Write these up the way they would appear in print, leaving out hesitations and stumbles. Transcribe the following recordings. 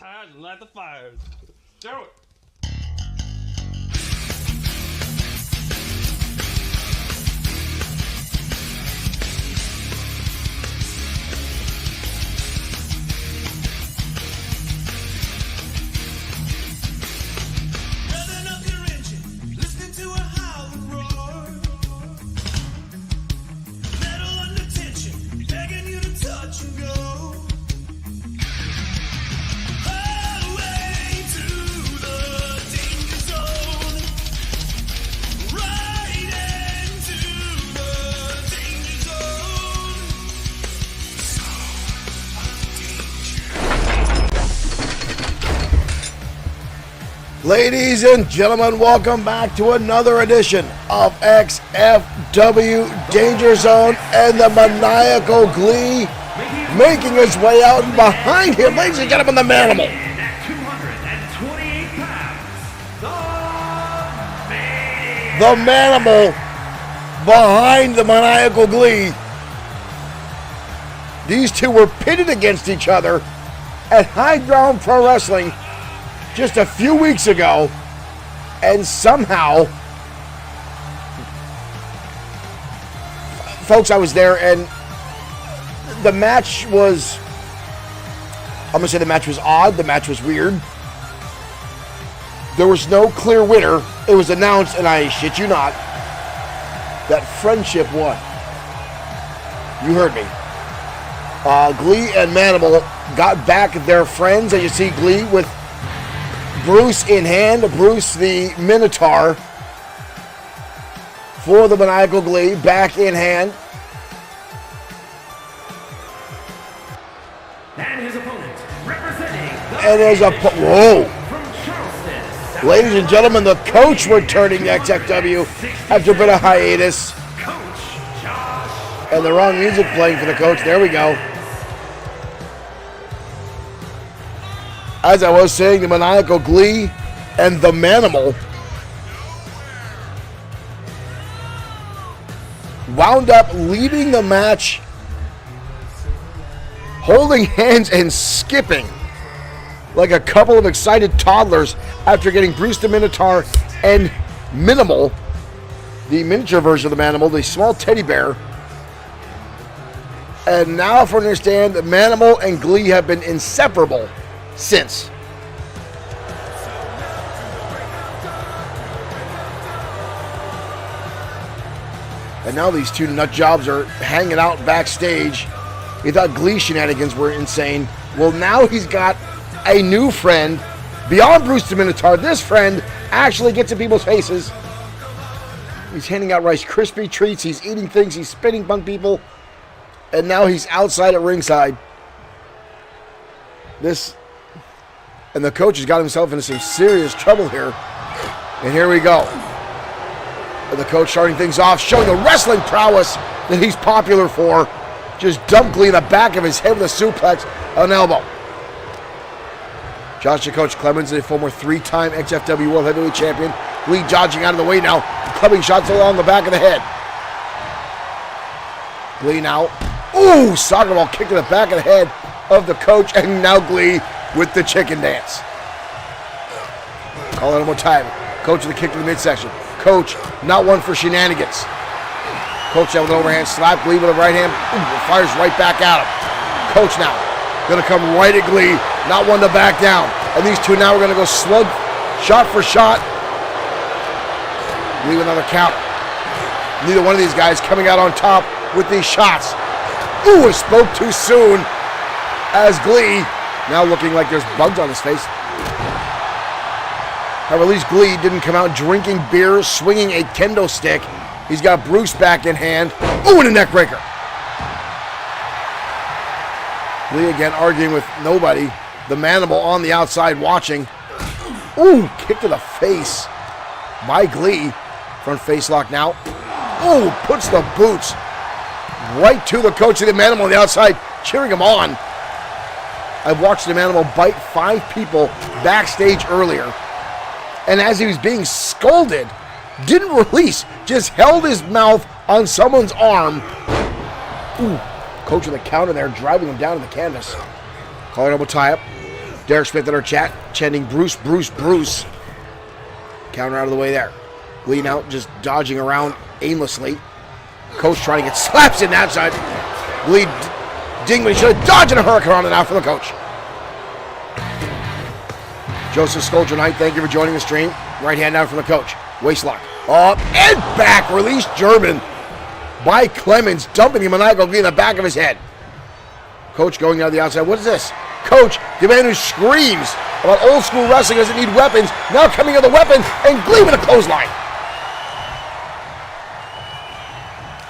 time to light the fires. Do it. Ladies and gentlemen, welcome back to another edition of XFW Danger Zone, and the maniacal Glee making his way out, and behind him, ladies and gentlemen, the Manimal. At 228 pounds, The Manimal behind the maniacal Glee. These two were pitted against each other at High Ground Pro Wrestling just a few weeks ago, and somehow, folks, I was there, and the match was, I'm going to say the match was odd, the match was weird. There was no clear winner. It was announced, and I shit you not, that Friendship won. You heard me. Glee and Manimal got back their friends, and you see Glee with Bruce in hand, Bruce the Minotaur for the maniacal Glee, back in hand. and his opponent, representing the And there's a, whoa. from Charleston, Ladies and gentlemen, the coach returning to XFW after a bit of hiatus. Coach Josh. And the wrong music playing for the coach. There we go. As I was saying, the maniacal Glee and the Manimal wound up leaving the match holding hands and skipping like a couple of excited toddlers after getting Bruce the Minotaur and Minimal, the miniature version of the Manimal, the small teddy bear. And now, if I understand, Manimal and Glee have been inseparable since. And now these two nut jobs are hanging out backstage. We thought Glee shenanigans were insane. Well, now he's got a new friend beyond Bruce the Minotaur. This friend actually gets in people's faces. He's handing out Rice Krispie treats. He's eating things. He's spitting on people. And now he's outside at ringside. And the coach has got himself into some serious trouble here. And here we go. And the coach starting things off, showing the wrestling prowess that he's popular for. Just dumped Glee in the back of his head with a suplex, an elbow. Josh the Coach Clemens, a former three-time XFW World Heavyweight Champion. Glee dodging out of the way now, clubbing shots along the back of the head. Glee now. Ooh, soccer ball kick to the back of the head of the coach, and now Glee with the chicken dance. Call it one more time. Coach with a kick to the midsection. Coach, not one for shenanigans. Coach now with an overhand slap. Glee with a right hand. Ooh, fires right back at him. Coach now going to come right at Glee. Not one to back down. And these two now are going to go slug, shot for shot. Glee with another count. Neither one of these guys coming out on top with these shots. Ooh, it spoke too soon as Glee now looking like there's bugs on his face. However, at least Glee didn't come out drinking beer, swinging a kendo stick. He's got Bruce back in hand. Ooh, and a neck breaker. Glee again arguing with nobody. The Manimal on the outside watching. Ooh, kick to the face by Glee. Front face lock now. Ooh, puts the boots right to the coach of the Manimal on the outside, cheering him on. I watched the Manimal bite 5 people backstage earlier. And as he was being scolded, didn't release, just held his mouth on someone's arm. Ooh, coach with a counter there, driving him down to the canvas. Collar elbow tie-up. Derek Smith in our chat chanting Bruce, Bruce, Bruce. Counter out of the way there. Glee now just dodging around aimlessly. Coach trying to get slaps in that side. Glee ding when he should have dodging a hurricane on it now for the coach. Joseph Scolger Knight, thank you for joining the stream. Right hand down from the coach. Waist lock. Up and back. Release German by Clemens, dumping him maniacal Glee in the back of his head. Coach going down the outside. What is this? Coach, the man who screams about old school wrestling doesn't need weapons, now coming with a weapon, and Glee with a clothesline.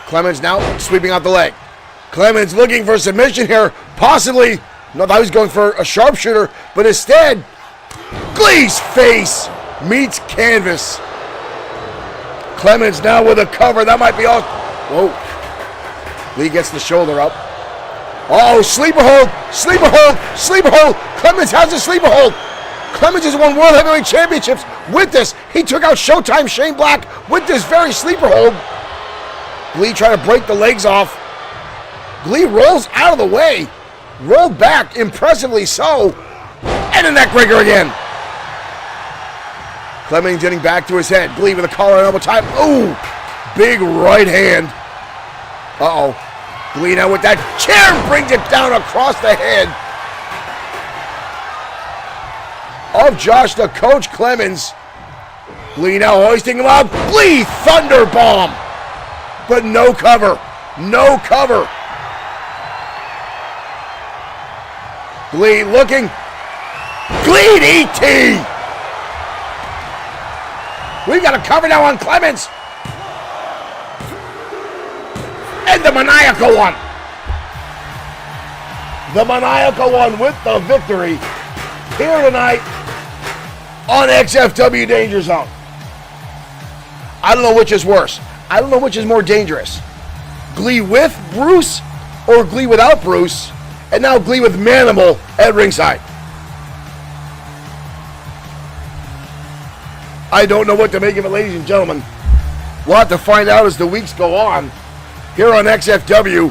Clemens now sweeping out the leg. Clemens looking for submission here, possibly. No, I was going for a sharpshooter, but instead, Glee's face meets canvas. Clemens now with a cover. That might be all. Whoa. Glee gets the shoulder up. Oh, sleeper hold, sleeper hold, sleeper hold. Clemens has a sleeper hold. Clemens has won World Heavyweight Championships with this. He took out Showtime Shane Black with this very sleeper hold. Glee trying to break the legs off. Glee rolls out of the way. Rolled back, impressively so. And a neck breaker again. Clemens getting back to his head. Glee with a collar and elbow tie. Ooh, big right hand. Uh-oh. Glee now with that chair brings it down across the head of Josh the Coach Clemens. Glee now hoisting him up. Glee thunder bomb. But no cover. No cover. Glee looking. Glee DT. We've got a cover now on Clemens. And the maniacal one. The maniacal one with the victory here tonight on XFW Danger Zone. I don't know which is worse. I don't know which is more dangerous. Glee with Bruce or Glee without Bruce, and now Glee with Manimal at ringside. I don't know what to make of it, ladies and gentlemen. We'll have to find out as the weeks go on. Here on XFW,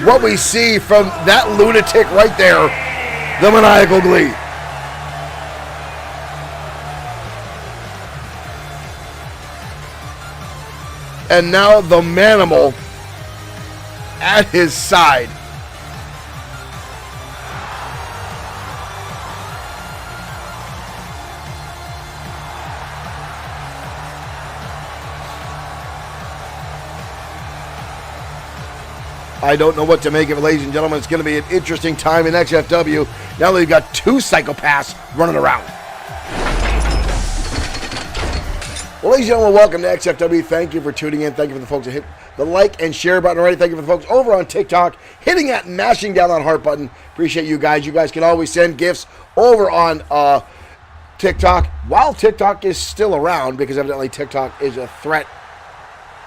what we see from that lunatic right there, the maniacal Glee. And now the Manimal at his side. I don't know what to make of it, ladies and gentlemen. It's going to be an interesting time in XFW. Now that we've got two psychopaths running around. Well, ladies and gentlemen, welcome to XFW. Thank you for tuning in. Thank you for the folks that hit the like and share button already. Thank you for the folks over on TikTok hitting that, mashing down that heart button. Appreciate you guys. You guys can always send gifts over on TikTok. While TikTok is still around, because evidently TikTok is a threat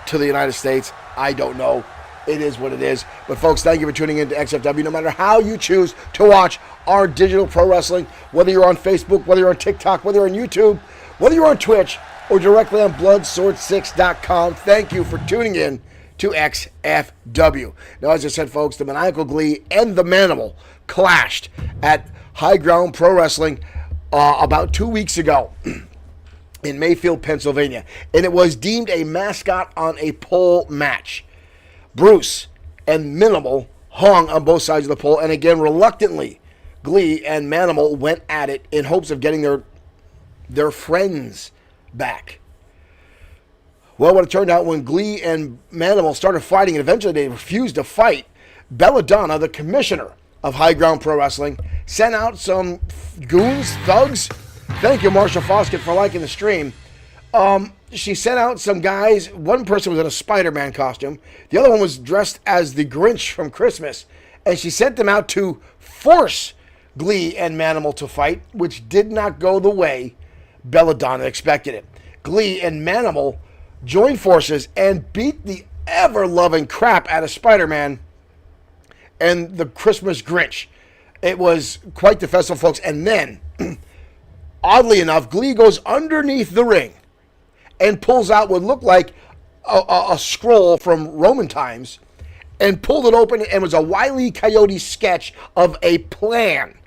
to the United States. I don't know. It is what it is. But folks, thank you for tuning in to XFW. No matter how you choose to watch our digital pro wrestling, whether you're on Facebook, whether you're on TikTok, whether you're on YouTube, whether you're on Twitch, or directly on bloodsword6.com, thank you for tuning in to XFW. Now, as I said, folks, the Maniacal Glee and the Manimal clashed at High Ground Pro Wrestling about 2 weeks ago in Mayfield, Pennsylvania. And it was deemed a mascot on a pole match. Bruce and Manimal hung on both sides of the pole, and again, reluctantly, Glee and Manimal went at it in hopes of getting their friends back. Well, what it turned out, when Glee and Manimal started fighting, and eventually they refused to fight, Belladonna, the commissioner of High Ground Pro Wrestling, sent out some goons, thugs. Thank you, Marsha Foskett, for liking the stream. She sent out some guys. One person was in a Spider-Man costume. The other one was dressed as the Grinch from Christmas. And she sent them out to force Glee and Manimal to fight, which did not go the way Belladonna expected it. Glee and Manimal joined forces and beat the ever-loving crap out of Spider-Man and the Christmas Grinch. It was quite the festival, folks. And then, oddly enough, Glee goes underneath the ring and pulls out what looked like a scroll from Roman times and pulled it open, and it was a Wile E. Coyote sketch of a plan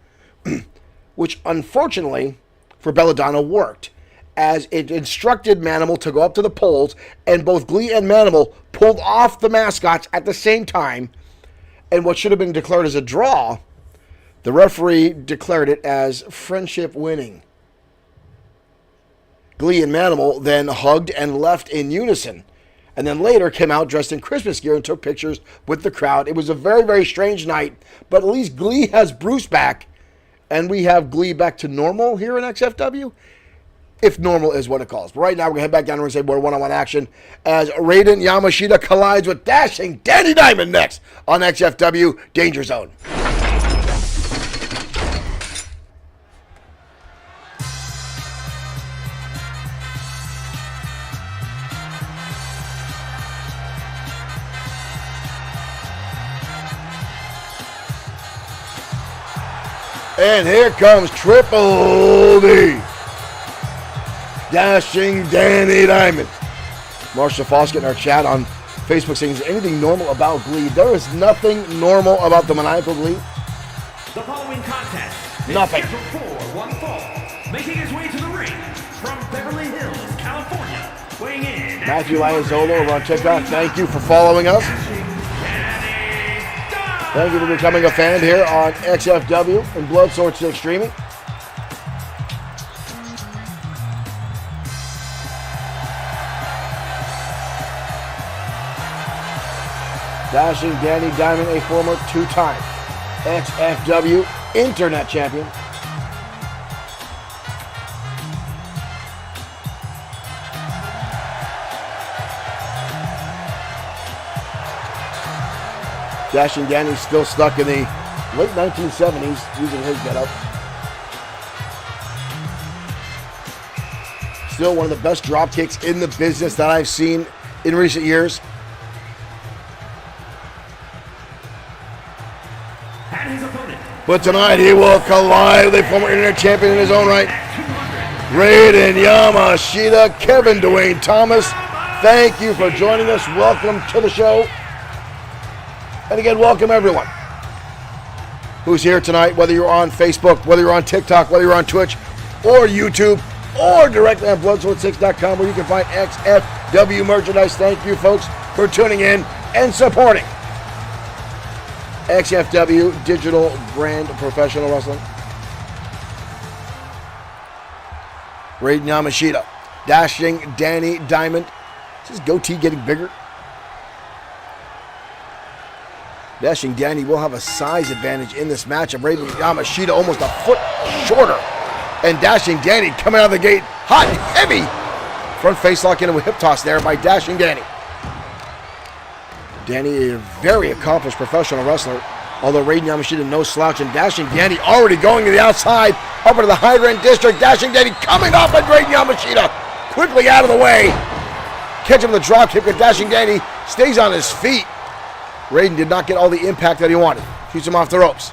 which unfortunately for Belladonna worked, as it instructed Manimal to go up to the poles, and both Glee and Manimal pulled off the mascots at the same time, and what should have been declared as a draw, the referee declared it as friendship winning. Glee and Manimal then hugged and left in unison, and then later came out dressed in Christmas gear and took pictures with the crowd. It was a very, very strange night, but at least Glee has Bruce back, and we have Glee back to normal here in XFW, if normal is what it calls. But right now, we're going to head back down and say more one-on-one action as Raiden Yamashita collides with dashing Danny Diamond next on XFW Danger Zone. And here comes Triple D. Dashing Danny Diamond. Marsha Foskett in our chat on Facebook saying, is there anything normal about Glee? There is nothing normal about the maniacal Glee. The following contest is Nothing. scheduled for one fall. Making his way to the ring from Beverly Hills, California, weighing in Matthew Lanzolo over on TikTok. Thank you for following us. Thank you for becoming a fan here on XFW and Bloodsport 6 streaming. Dashing Danny Diamond, a former two-time XFW Internet Champion. Dashing Danny's still stuck in the late 1970s using his getup. Still one of the best drop kicks in the business that I've seen in recent years. And his opponent. But tonight he will collide with a former internet champion in his own right. Raiden Yamashita, Kevin Dwayne Thomas. Thank you for joining us. Welcome to the show. And again, welcome everyone who's here tonight, whether you're on Facebook, whether you're on TikTok, whether you're on Twitch or YouTube, or directly on Bloodsport6.com, where you can find XFW merchandise. Thank you, folks, for tuning in and supporting XFW Digital Brand Professional Wrestling. Raiden Yamashita dashing Danny Diamond. Is his goatee getting bigger? Dashing Danny will have a size advantage in this matchup. Raiden Yamashita almost a foot shorter. And Dashing Danny coming out of the gate hot and heavy. Front face lock into a hip toss there by Dashing Danny. Danny, a very accomplished professional wrestler, although Raiden Yamashita no slouch, and Dashing Danny already going to the outside, up into the high ground district. Dashing Danny coming up, and Raiden Yamashita quickly out of the way. Catch him with a drop kick, but Dashing Danny stays on his feet. Raiden did not get all the impact that he wanted. Shoots him off the ropes.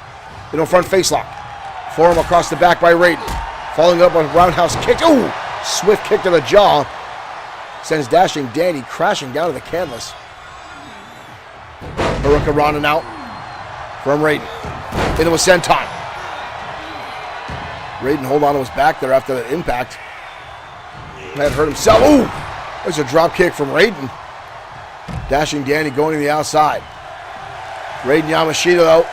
Into a front face lock. Forearm across the back by Raiden. Following up on roundhouse kicks. Ooh! Swift kick to the jaw. Sends Dashing Danny crashing down to the canvas. Hurricane out from Raiden. Into a senton. Raiden hold on to his back there after that impact. Had hurt himself. Ooh! There's a drop kick from Raiden. Dashing Danny going to the outside. Raiden Yamashita, though,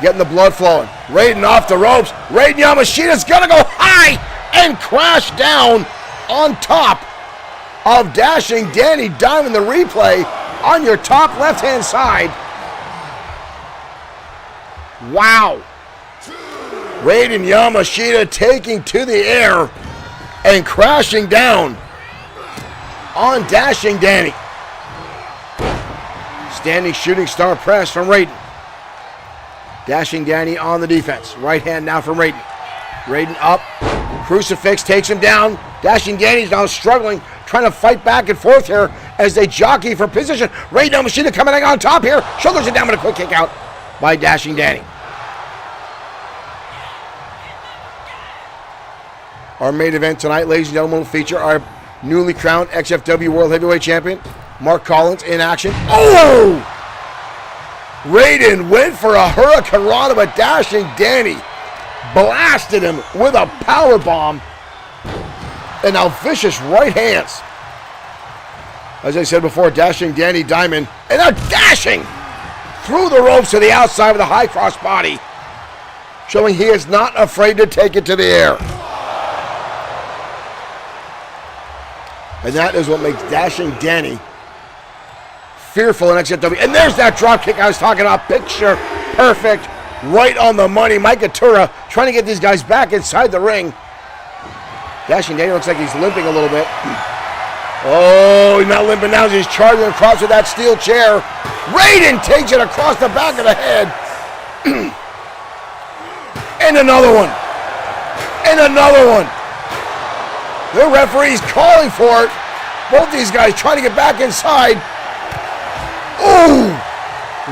getting the blood flowing. Raiden off the ropes. Raiden Yamashita's going to go high and crash down on top of Dashing Danny Diamond. The replay on your top left-hand side. Wow. Raiden Yamashita taking to the air and crashing down on Dashing Danny. Standing shooting star press from Raiden. Dashing Danny on the defense. Right hand now from Raiden. Raiden up. Crucifix takes him down. Dashing Danny's now struggling, trying to fight back and forth here as they jockey for position. Raiden Yamashita coming on top here. Shoulders it down with a quick kick out by Dashing Danny. Our main event tonight, ladies and gentlemen, will feature our newly crowned XFW World Heavyweight Champion, Mark Collins, in action. Oh! Raiden went for a Hurricane Rana, but Dashing Danny blasted him with a power bomb. And now vicious right hands. As I said before, dashing Danny Diamond. And now dashing through the ropes to the outside with a high cross body. Showing he is not afraid to take it to the air. And that is what makes dashing Danny fearful in XFW. And there's that drop kick I was talking about. Picture perfect. Right on the money. Mike Atura trying to get these guys back inside the ring. Dashing Danny looks like he's limping a little bit. Oh, he's not limping now. He's charging across with that steel chair. Raiden takes it across the back of the head. And another one. And another one. The referee's calling for it. Both these guys trying to get back inside. Ooh!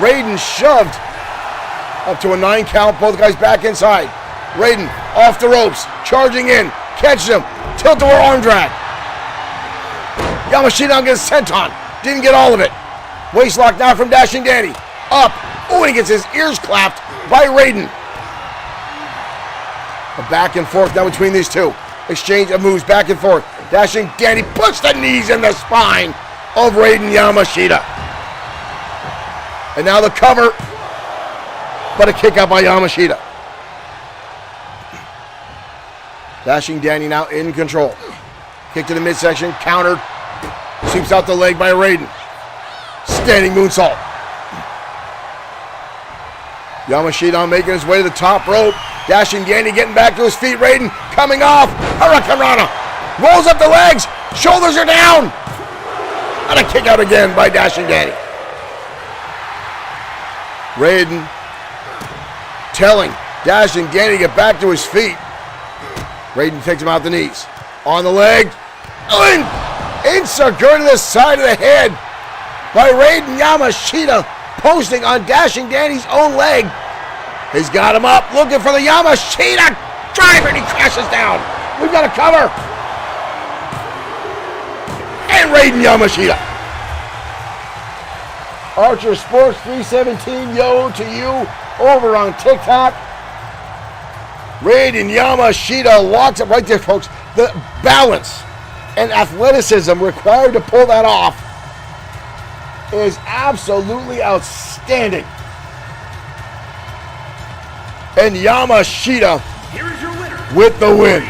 Raiden shoved up to a 9 count. Both guys back inside. Raiden off the ropes. Charging in. Catches him. Tilt-a-whirl arm drag. Yamashita now gets sent on. Didn't get all of it. Waist lock now from Dashing Danny. Up. Oh, and he gets his ears clapped by Raiden. A back and forth now between these two. Exchange of moves back and forth. Dashing Danny puts the knees in the spine of Raiden Yamashita. And now the cover. But a kick out by Yamashita. Dashing Danny now in control. Kick to the midsection, countered. Sweeps out the leg by Raiden. Standing moonsault. Yamashita making his way to the top rope. Dashing Danny getting back to his feet. Raiden coming off. Hurricanrana. Rolls up the legs. Shoulders are down. And a kick out again by Dashing Danny. Raiden telling Dashing Danny to get back to his feet. Raiden takes him out the knees. On the leg. Insert to the side of the head by Raiden Yamashita. Posting on Dashing Danny's own leg. He's got him up. Looking for the Yamashita driver. And he crashes down. We've got a cover. And Raiden Yamashita. Archer Sports 317. Yo to you. Over on TikTok. Raiden Yamashita locks up right there, folks. The balance and athleticism required to pull that off is absolutely outstanding. And Yamashita Here is your winner, with the win.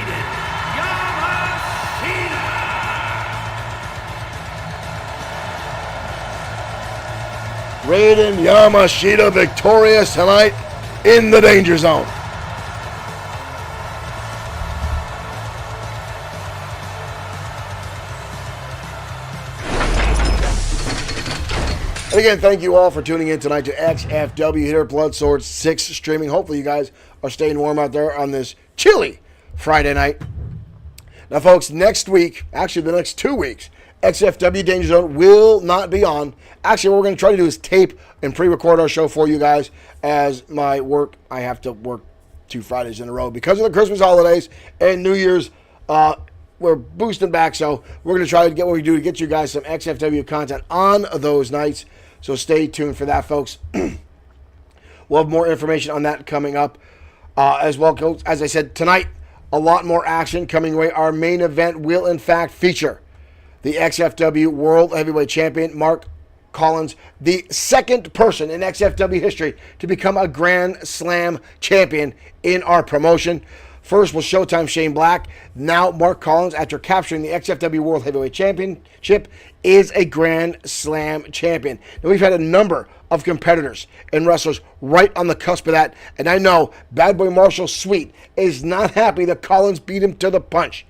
Raiden Yamashita victorious tonight in the Danger Zone. And again, thank you all for tuning in tonight to XFW here, Blood Sword 6 streaming. Hopefully you guys are staying warm out there on this chilly Friday night. Now, folks, next week, actually the next 2 weeks, XFW Danger Zone will not be on. Actually, what we're going to try to do is tape and pre-record our show for you guys as my work. I have to work 2 Fridays in a row because of the Christmas holidays and New Year's. We're boosting back, so we're going to try to get what we do to get you guys some XFW content on those nights. So stay tuned for that, folks. We'll have more information on that coming up as well. As I said, tonight, a lot more action coming away. Our main event will, in fact, feature the XFW World Heavyweight Champion, Mark Collins, the second person in XFW history to become a Grand Slam champion in our promotion. First was Showtime Shane Black. Now Mark Collins, after capturing the XFW World Heavyweight Championship, is a Grand Slam champion. Now we've had a number of competitors and wrestlers right on the cusp of that. And I know Bad Boy Marshall Sweet is not happy that Collins beat him to the punch.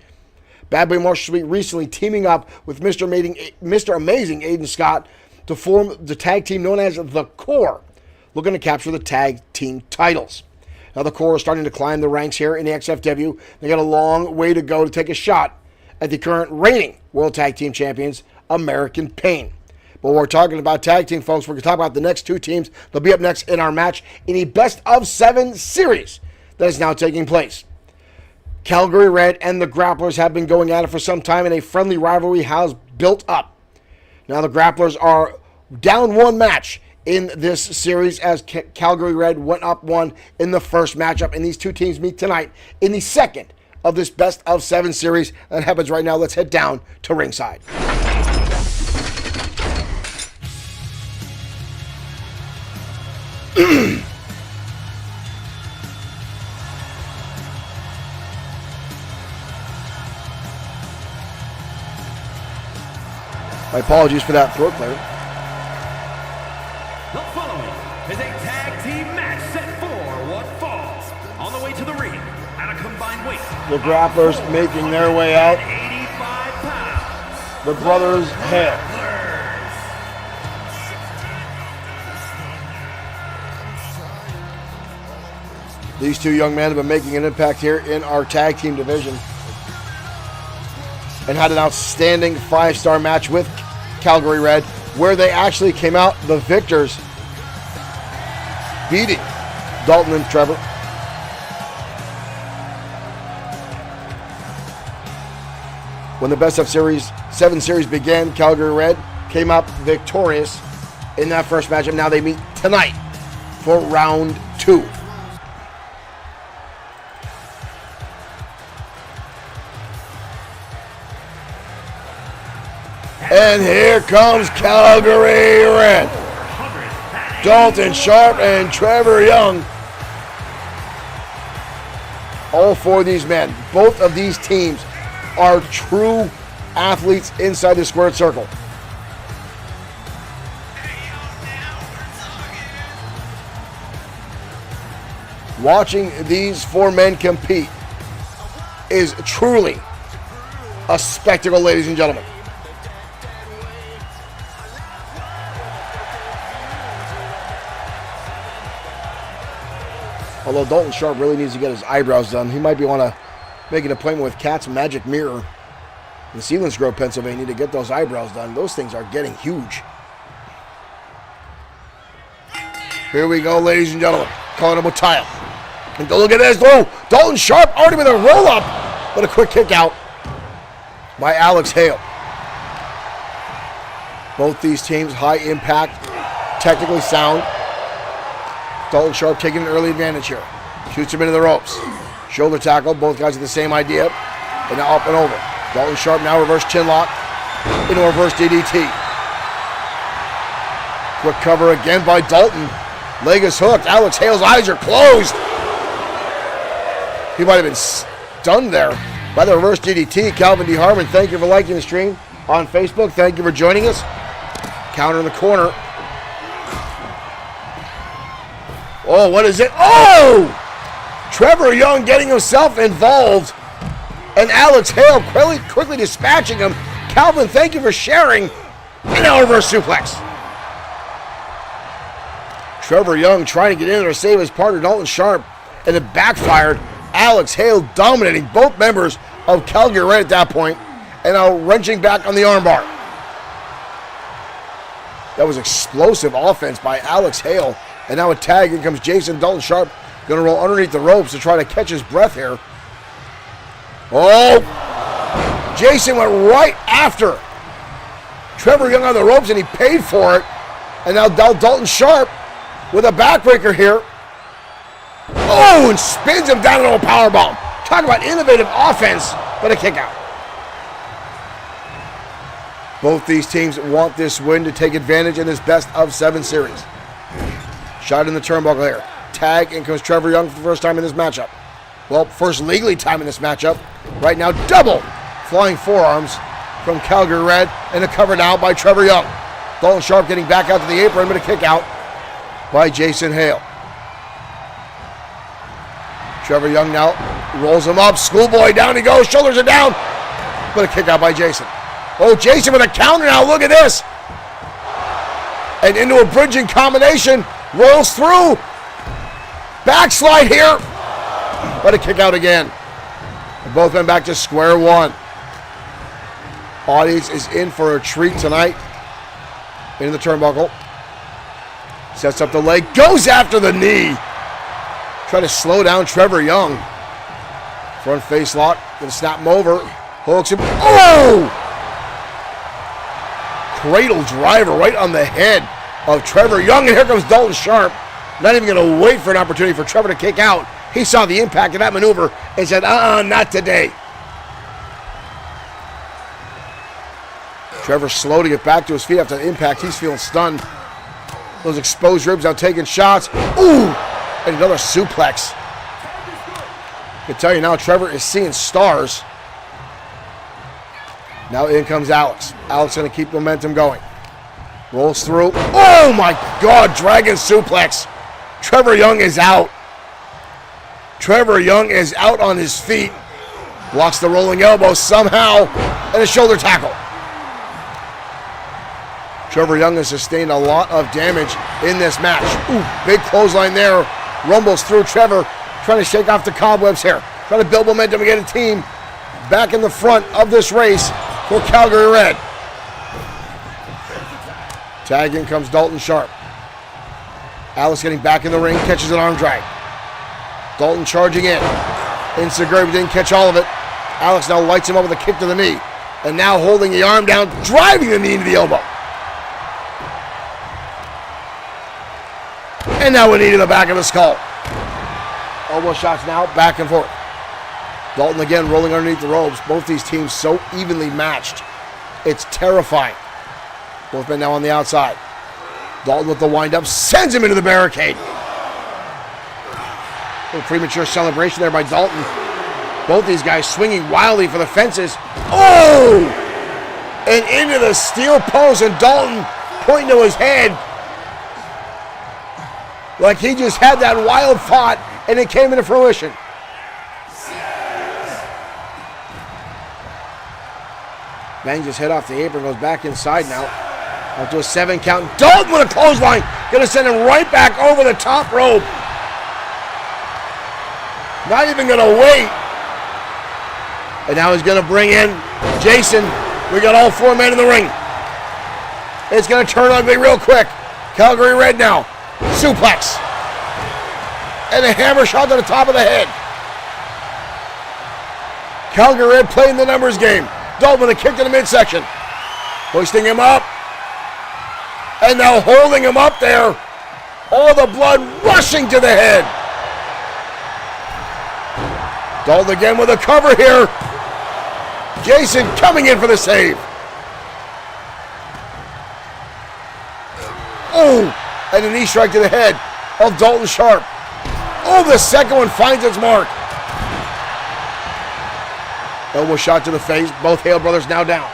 Bad Boy Marshall Sweet recently teaming up with Mr. Amazing Aiden Scott to form the tag team known as The Core, looking to capture the tag team titles. Now the Core is starting to climb the ranks here in the XFW. They got a long way to go to take a shot at the current reigning World Tag Team Champions, American Pain. But we're talking about tag team, folks. We're going to talk about the next 2 teams. They'll be up next in our match in a best-of-7 series that is now taking place. Calgary Red and the Grapplers have been going at it for some time, and a friendly rivalry has built up. Now the Grapplers are down 1 match in this series as Calgary Red went up 1 in the first matchup. And these two teams meet tonight in the second of this best of 7 series that happens right now. Let's head down to ringside. My apologies for that throat clear. The following is a tag team match set for what falls on the way to the ring at a combined weight. The grapplers making their way out. 85 pounds. The brothers Hale. These two young men have been making an impact here in our tag team division and had an outstanding 5-star match with Calgary Red, where they actually came out the victors, beating Dalton and Trevor. When the best of 7 series began, Calgary Red came out victorious in that first matchup. Now they meet tonight for round 2. And here comes Calgary Red. Dalton Sharp and Trevor Young. All 4 of these men, both of these teams are true athletes inside the squared circle. Watching these 4 men compete is truly a spectacle, ladies and gentlemen. Although Dalton Sharp really needs to get his eyebrows done. He might want to make an appointment with Cat's Magic Mirror in Selinsgrove, Pennsylvania to get those eyebrows done. Those things are getting huge. Here we go, ladies and gentlemen. Calling him a tile. And go look at this. Oh, Dalton Sharp already with a roll-up. But a quick kick out by Alex Hale. Both these teams, high impact, technically sound. Dalton Sharp taking an early advantage here. Shoots him into the ropes. Shoulder tackle. Both guys have the same idea. And now up and over. Dalton Sharp now reverse chin lock into a reverse DDT. Quick cover again by Dalton. Leg is hooked. Alex Hale's eyes are closed. He might have been stunned there by the reverse DDT. Calvin D. Harmon, thank you for liking the stream on Facebook. Thank you for joining us. Counter in the corner. Oh, what is it? Oh! Trevor Young getting himself involved. And Alex Hale quickly dispatching him. Calvin, thank you for sharing. And now reverse suplex. Trevor Young trying to get in there to save his partner, Dalton Sharp. And it backfired. Alex Hale dominating both members of Calgary Red at that point. And now wrenching back on the armbar. That was explosive offense by Alex Hale. And now a tag. In comes Jason. Dalton Sharp going to roll underneath the ropes to try to catch his breath here. Oh! Jason went right after Trevor Young on the ropes, and he paid for it. And now Dalton Sharp with a backbreaker here. Oh, and spins him down into a powerbomb. Talk about innovative offense, but a kick out. Both these teams want this win to take advantage in this best of 7 series. Shot in the turnbuckle here. Tag, in comes Trevor Young for the first time in this matchup. Well, first legally time in this matchup. Right now, double flying forearms from Calgary Red, and a cover now by Trevor Young. Dalton Sharp getting back out to the apron, but a kick out by Jason Hale. Trevor Young now rolls him up. Schoolboy down he goes. Shoulders are down, but a kick out by Jason. Oh, Jason with a counter now. Look at this. And into a bridging combination. Rolls through. Backslide here. But a kick out again. And both went back to square one. Audience is in for a treat tonight. Into the turnbuckle. Sets up the leg. Goes after the knee. Try to slow down Trevor Young. Front face lock. Gonna snap him over. Hooks him. Oh! Cradle driver right on the head of Trevor Young. And here comes Dalton Sharp. Not even going to wait for an opportunity for Trevor to kick out. He saw the impact of that maneuver and said, not today. Trevor slow to get back to his feet after the impact. He's feeling stunned. Those exposed ribs out taking shots. Ooh! And another suplex. I can tell you now, Trevor is seeing stars. Now in comes Alex. Alex going to keep momentum going. Rolls through. Oh my God, dragon suplex. Trevor Young is out. Trevor Young is out on his feet. Blocks the rolling elbow somehow. And a shoulder tackle. Trevor Young has sustained a lot of damage in this match. Ooh, big clothesline there. Rumbles through Trevor, trying to shake off the cobwebs here. Trying to build momentum and get a team back in the front of this race for Calgary Red. Tag in comes Dalton Sharp. Alice getting back in the ring, catches an arm drag. Dalton charging in. Insegura didn't catch all of it. Alex now lights him up with a kick to the knee. And now holding the arm down, driving the knee into the elbow. And now a knee to the back of the skull. Elbow shots now, back and forth. Dalton again rolling underneath the ropes. Both these teams so evenly matched. It's terrifying. Both men now on the outside. Dalton with the wind-up, sends him into the barricade. A little premature celebration there by Dalton. Both these guys swinging wildly for the fences. Oh! And into the steel post, and Dalton pointing to his head like he just had that wild thought and it came into fruition. Bangs his head off the apron, goes back inside now. Up to a 7 count. Dalton with a clothesline. Gonna send him right back over the top rope. Not even gonna wait. And now he's gonna bring in Jason. We got all 4 men in the ring. It's gonna turn ugly real quick. Calgary Red now. Suplex. And a hammer shot to the top of the head. Calgary Red playing the numbers game. Dalton with a kick to the midsection. Hoisting him up. And now holding him up there. All the blood rushing to the head. Dalton again with a cover here. Jason coming in for the save. Oh, and a knee strike to the head of Dalton Sharp. Oh, the second one finds its mark. Elbow shot to the face. Both Hale brothers now down.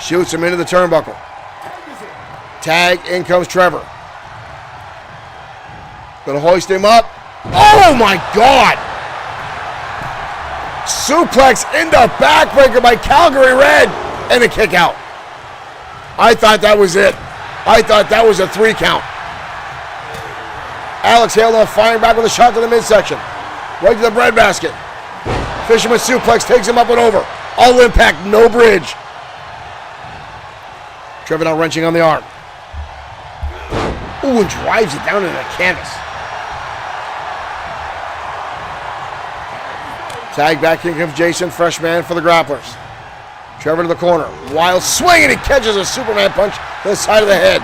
Shoots him into the turnbuckle. Tag, in comes Trevor. Gonna hoist him up. Oh my God! Suplex into backbreaker by Calgary Red and a kick out. I thought that was it. I thought that was a 3 count. Alex Hale now firing back with a shot to the midsection. Right to the breadbasket. Fisherman suplex takes him up and over. All impact, no bridge. Trevor now wrenching on the arm. Ooh, and drives it down into the canvas. Tag back in comes Jason, fresh man for the grapplers. Trevor to the corner. Wild swing, and he catches a Superman punch to the side of the head.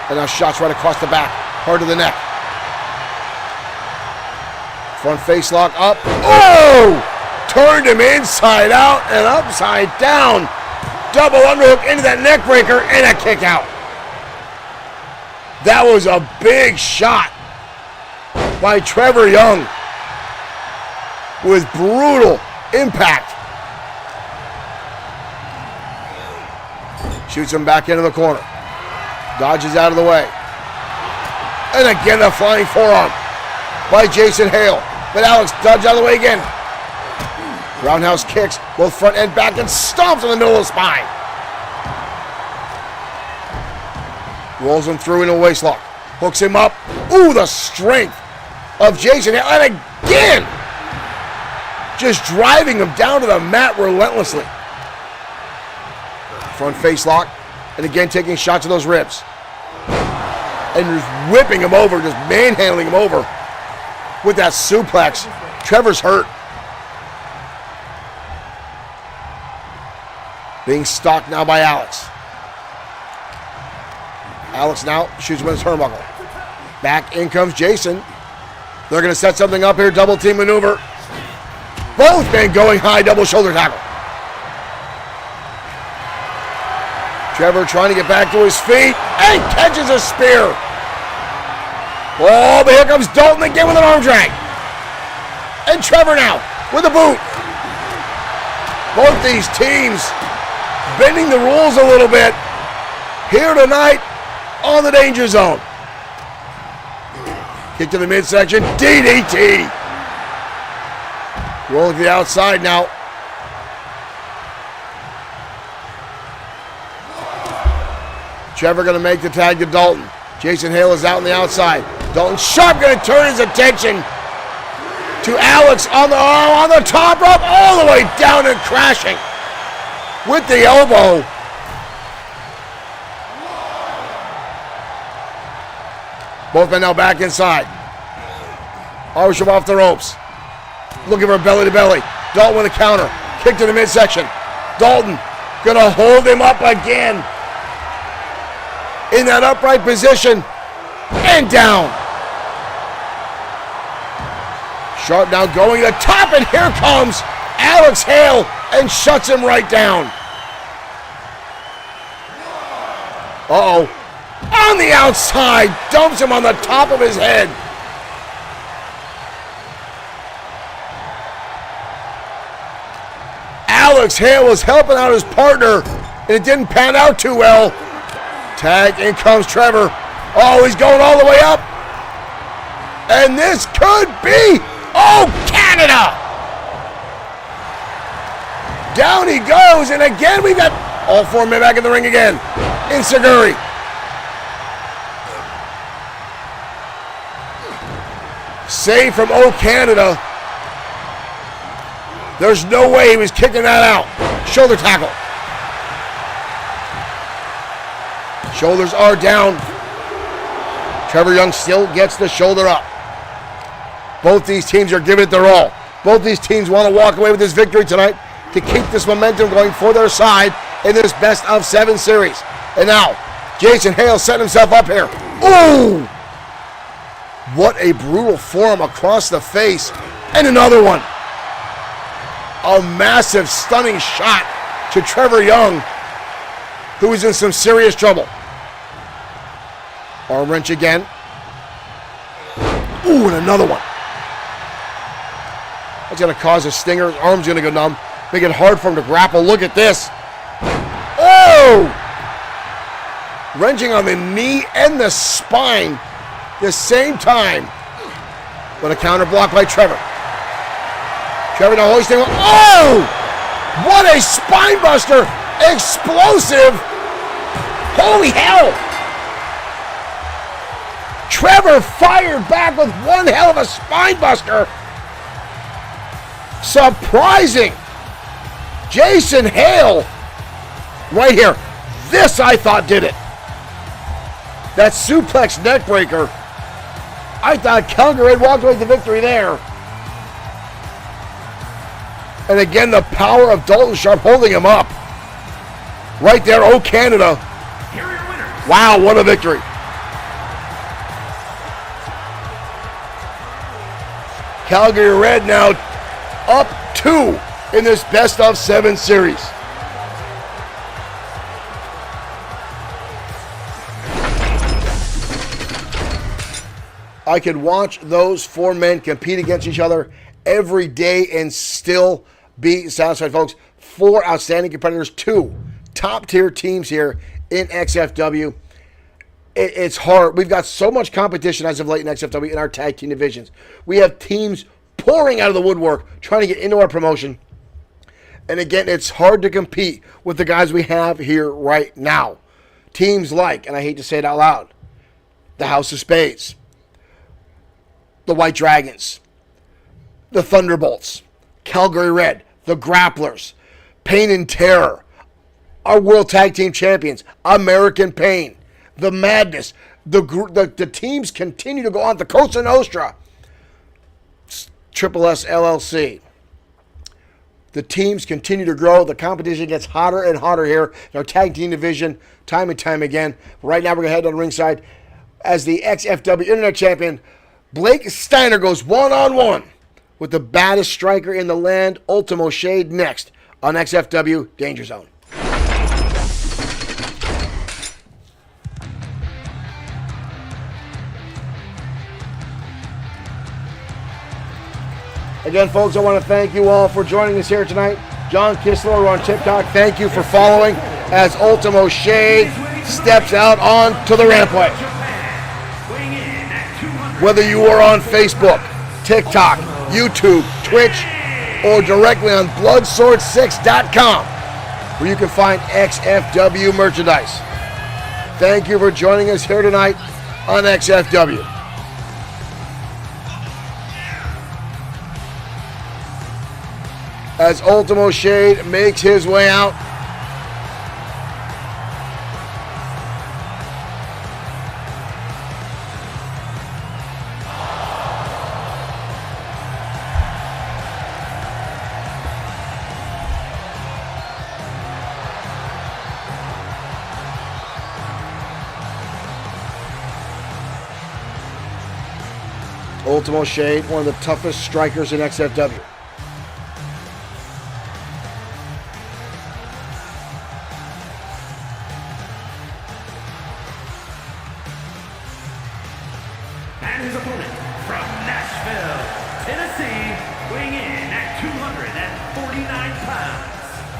And now shots right across the back, hard to the neck. Front face lock up. Oh! Turned him inside out and upside down. Double underhook into that neck breaker and a kick out. That was a big shot by Trevor Young with brutal impact. Shoots him back into the corner. Dodges out of the way. And again a flying forearm by Jason Hale. But Alex dodges out of the way again. Roundhouse kicks, both front and back, and stomps in the middle of the spine. Rolls him through into a waistlock. Hooks him up. Ooh, the strength of Jason Hale. And again, just driving him down to the mat relentlessly. Front face lock. And again taking shots of those ribs. And just whipping him over, just manhandling him over with that suplex. Trevor's hurt. Being stalked now by Alex. Alex now shoots with his turnbuckle. Back in comes Jason. They're going to set something up here. Double team maneuver. Both men going high, double shoulder tackle. Trevor trying to get back to his feet and catches a spear. Oh, but here comes Dalton again with an arm drag. And Trevor now with a boot. Both these teams bending the rules a little bit here tonight on the Danger Zone. Kick to the midsection, DDT. Rolling to the outside now. Trevor going to make the tag to Dalton. Jason Hale is out on the outside. Dalton Sharp going to turn his attention to Alex on the top rope, all the way down and crashing with the elbow. Both men now back inside. Arsham off the ropes. Looking for belly to belly. Dalton with a counter. Kick to the midsection. Dalton gonna hold him up again. In that upright position. And down. Sharp now going to the top, and here comes Alex Hale and shuts him right down. Uh-oh. On the outside, dumps him on the top of his head. Alex Hale was helping out his partner, and it didn't pan out too well. Tag, in comes Trevor. Oh, he's going all the way up. And this could be, oh, Canada! Down he goes, and again we've got all four men back in the ring again. Insaguri. Save from O Canada. There's no way he was kicking that out. Shoulder tackle. Shoulders are down. Trevor Young still gets the shoulder up. Both these teams are giving it their all. Both these teams want to walk away with this victory tonight to keep this momentum going for their side in this best of 7 series. And now, Jason Hale setting himself up here. Ooh! What a brutal forearm across the face. And another one. A massive, stunning shot to Trevor Young, who is in some serious trouble. Arm wrench again. Ooh, and another one. That's going to cause a stinger. His arm's going to go numb. Make it hard for him to grapple. Look at this. Oh! Wrenching on the knee and the spine the same time. With a counter block by Trevor. Trevor now hoisting. Oh! What a spine buster! Explosive! Holy hell! Trevor fired back with one hell of a spine buster. Surprising. Jason Hale right here. This I thought did it. That suplex neckbreaker. I thought Calgary had walked away with the victory there. And again, the power of Dalton Sharp holding him up. Right there, oh Canada. Here are your winners. Wow, what a victory. Calgary Red now up 2 in this best of 7 series. I could watch those 4 men compete against each other every day and still be satisfied, folks. 4 outstanding competitors, 2 top-tier teams here in XFW. It's hard. We've got so much competition as of late in XFW in our tag team divisions. We have teams pouring out of the woodwork trying to get into our promotion. And again, it's hard to compete with the guys we have here right now. Teams like, and I hate to say it out loud, the House of Spades, the White Dragons, the Thunderbolts, Calgary Red, the Grapplers, Pain and Terror, our World Tag Team Champions, American Pain, the Madness. The teams continue to go on. The Cosa Nostra, Triple S LLC, The teams continue to grow. The competition gets hotter and hotter here in our tag team division time and time again. Right now, we're going to head on ringside as the XFW Internet Champion, Blake Steiner, goes one-on-one with the baddest striker in the land, Ultimo Shade, next on XFW Danger Zone. Again, folks, I want to thank you all for joining us here tonight. John Kistler, we're on TikTok. Thank you for following as Ultimo Shade steps out onto the rampway. Whether you are on Facebook, TikTok, YouTube, Twitch, or directly on bloodsword6.com, where you can find XFW merchandise. Thank you for joining us here tonight on XFW. As Ultimo Shade makes his way out. Ultimo Shade, one of the toughest strikers in XFW. And his opponent from Nashville, Tennessee, weighing in at 249 pounds,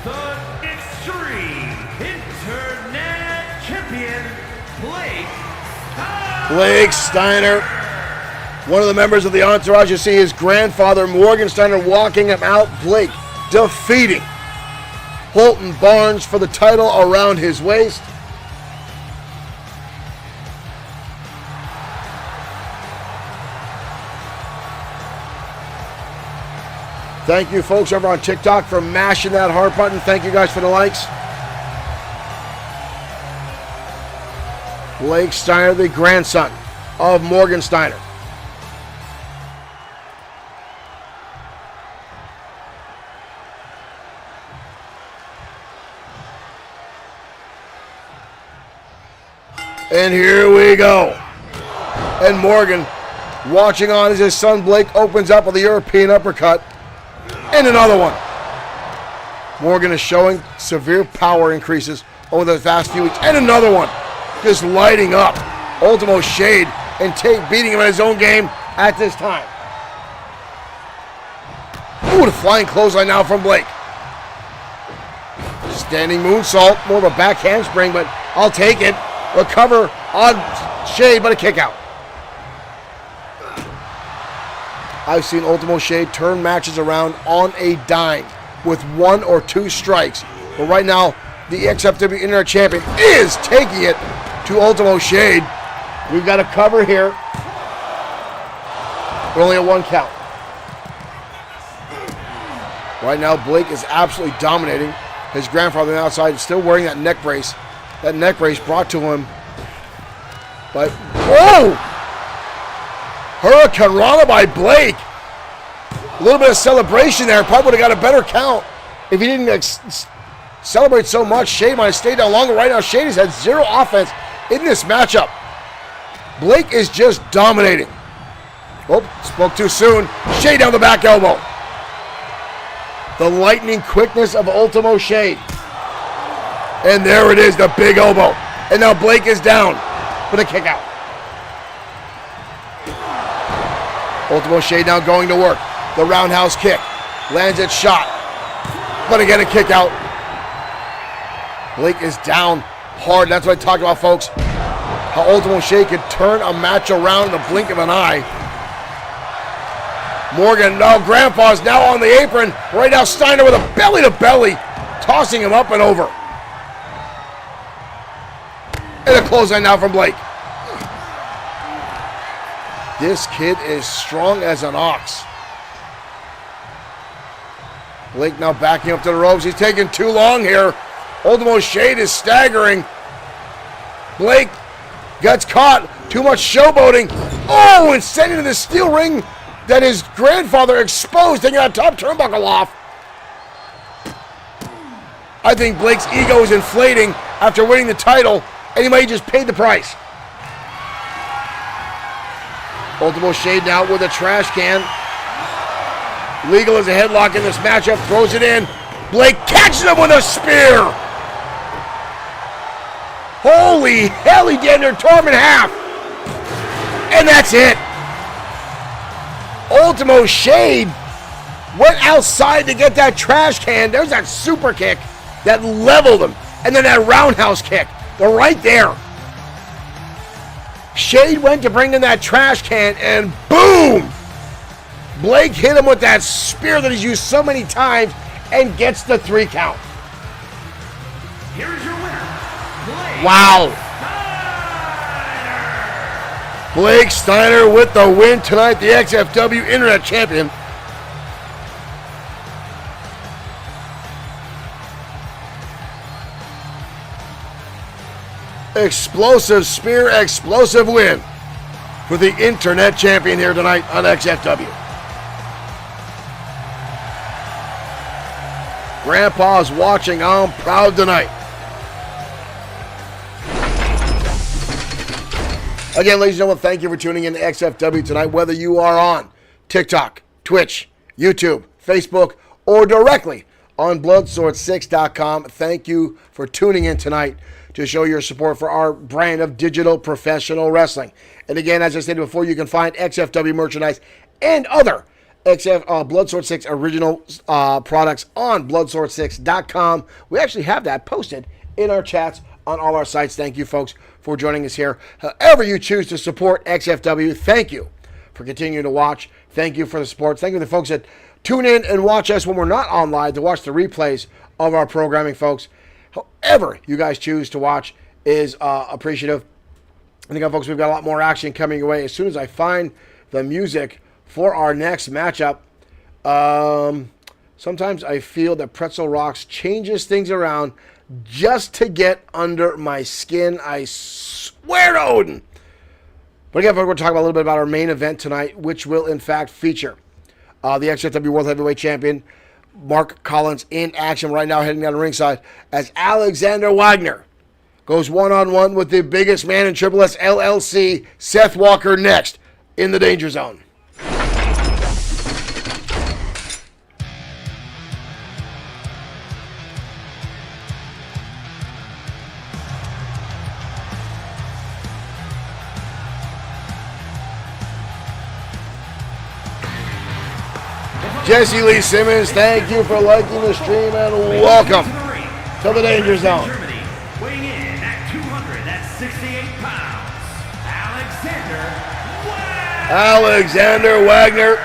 the Extreme Internet Champion, Blake Steiner. One of the members of the entourage, you see his grandfather, Morgan Steiner, walking him out. Blake defeating Holton Barnes for the title around his waist. Thank you, folks, over on TikTok for mashing that heart button. Thank you guys for the likes. Blake Steiner, the grandson of Morgan Steiner. And here we go. And Morgan watching on as his son Blake opens up with a European uppercut. And another one. Morgan is showing severe power increases over the past few weeks. And another one. Just lighting up Ultimo Shade and beating him in his own game at this time. Ooh, the flying clothesline now from Blake. Standing moonsault, more of a back handspring, but I'll take it. Recover on Shade, but a kick out. I've seen Ultimo Shade turn matches around on a dime with one or two strikes. But right now, the XFW Internet Champion is taking it to Ultimo Shade. We've got a cover here. We're only at one count. Right now, Blake is absolutely dominating. His grandfather on the outside is still wearing that neck brace. That neck brace brought to him. But, whoa! Hurricane Rana by Blake. A little bit of celebration there. Probably would have got a better count if he didn't celebrate so much. Shade might have stayed down longer. Right now, Shade has had zero offense in this matchup. Blake is just dominating. Oh, spoke too soon. Shade down the back elbow. The lightning quickness of Ultimo Shade. And there it is, the big elbow. And now Blake is down with a kick out. Ultimo Shade now going to work. The roundhouse kick. Lands it shot. But again, a kick out. Blake is down hard. That's what I talked about, folks. How Ultimo Shade could turn a match around in the blink of an eye. Morgan, no, Grandpa's now on the apron. Right now, Steiner with a belly-to-belly. Tossing him up and over. And a clothesline now from Blake. This kid is strong as an ox. Blake now backing up to the ropes. He's taking too long here. Ultimo Shade is staggering. Blake gets caught. Too much showboating. Oh, and sent into the steel ring that his grandfather exposed, taking that top turnbuckle off. I think Blake's ego is inflating after winning the title, and he might just paid the price. Ultimo Shade now with a trash can. Legal is a headlock in this matchup, throws it in. Blake catches him with a spear. Holy hell, he did her, tore him in half. And that's it. Ultimo Shade went outside to get that trash can. There's that super kick that leveled him. And then that roundhouse kick. They're right there. Shade went to bring in that trash can and boom! Blake hit him with that spear that he's used so many times and gets the 3 count. Here's your winner, Blake. Wow. Blake Steiner with the win tonight, the XFW Internet Champion. Explosive spear, explosive win for the Internet Champion here tonight on XFW. Grandpa's watching. I'm proud tonight. Again, ladies and gentlemen, thank you for tuning in to XFW tonight, whether you are on TikTok, Twitch, YouTube, Facebook, or directly on Bloodsword6.com. Thank you for tuning in tonight to show your support for our brand of digital professional wrestling. And again, as I stated before, you can find XFW merchandise and other Bloodsword 6 original products on Bloodsword6.com. We actually have that posted in our chats on all our sites. Thank you, folks, for joining us here. However you choose to support XFW, thank you for continuing to watch. Thank you for the support. Thank you to the folks that tune in and watch us when we're not on live to watch the replays of our programming, folks. However you guys choose to watch is appreciative. And again, folks, we've got a lot more action coming your way. As soon as I find the music for our next matchup, sometimes I feel that Pretzel Rocks changes things around just to get under my skin. I swear to Odin. But again, we're going to talk a little bit about our main event tonight, which will in fact feature the XFW World Heavyweight Champion Mark Collins in action right now, heading down the ringside as Alexander Wagner goes one-on-one with the biggest man in Triple S LLC, Seth Walker, next in the Danger Zone. Jesse Lee Simmons, thank you for liking the stream and welcome to the Danger Zone. Weighing in at 268 pounds, Alexander Wagner.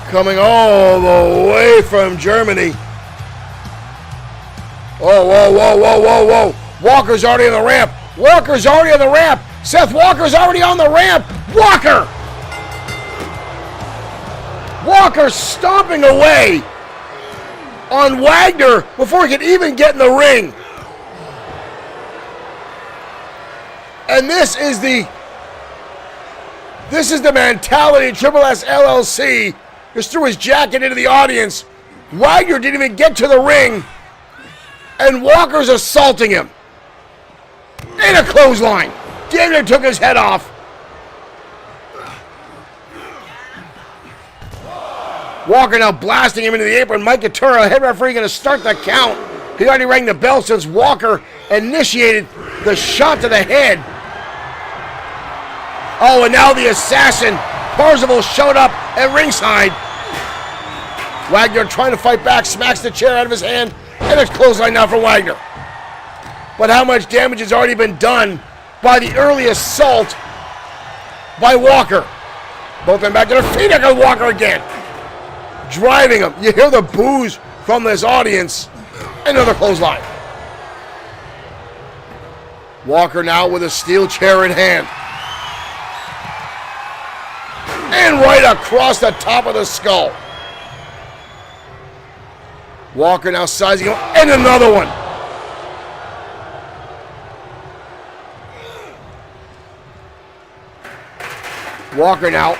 Coming all the way from Germany. Oh, whoa, whoa, whoa, whoa, whoa. Walker's already on the ramp. Walker's already on the ramp. Seth Walker's already on the ramp. Walker! Walker stomping away on Wagner before he could even get in the ring. And this is the mentality of Triple S LLC. Just threw his jacket into the audience. Wagner didn't even get to the ring, and Walker's assaulting him. In a clothesline. Damn near took his head off. Walker now blasting him into the apron. Mike Couture, head referee, going to start the count. He already rang the bell since Walker initiated the shot to the head. Oh, and now the assassin, Parzival, showed up at ringside. Wagner trying to fight back, smacks the chair out of his hand, and it's clothesline now for Wagner. But how much damage has already been done by the early assault by Walker? Both men back to their feet. Here goes Walker again. Driving him. You hear the boos from this audience. Another clothesline. Walker now with a steel chair in hand. And right across the top of the skull. Walker now sizing him. And another one. Walker now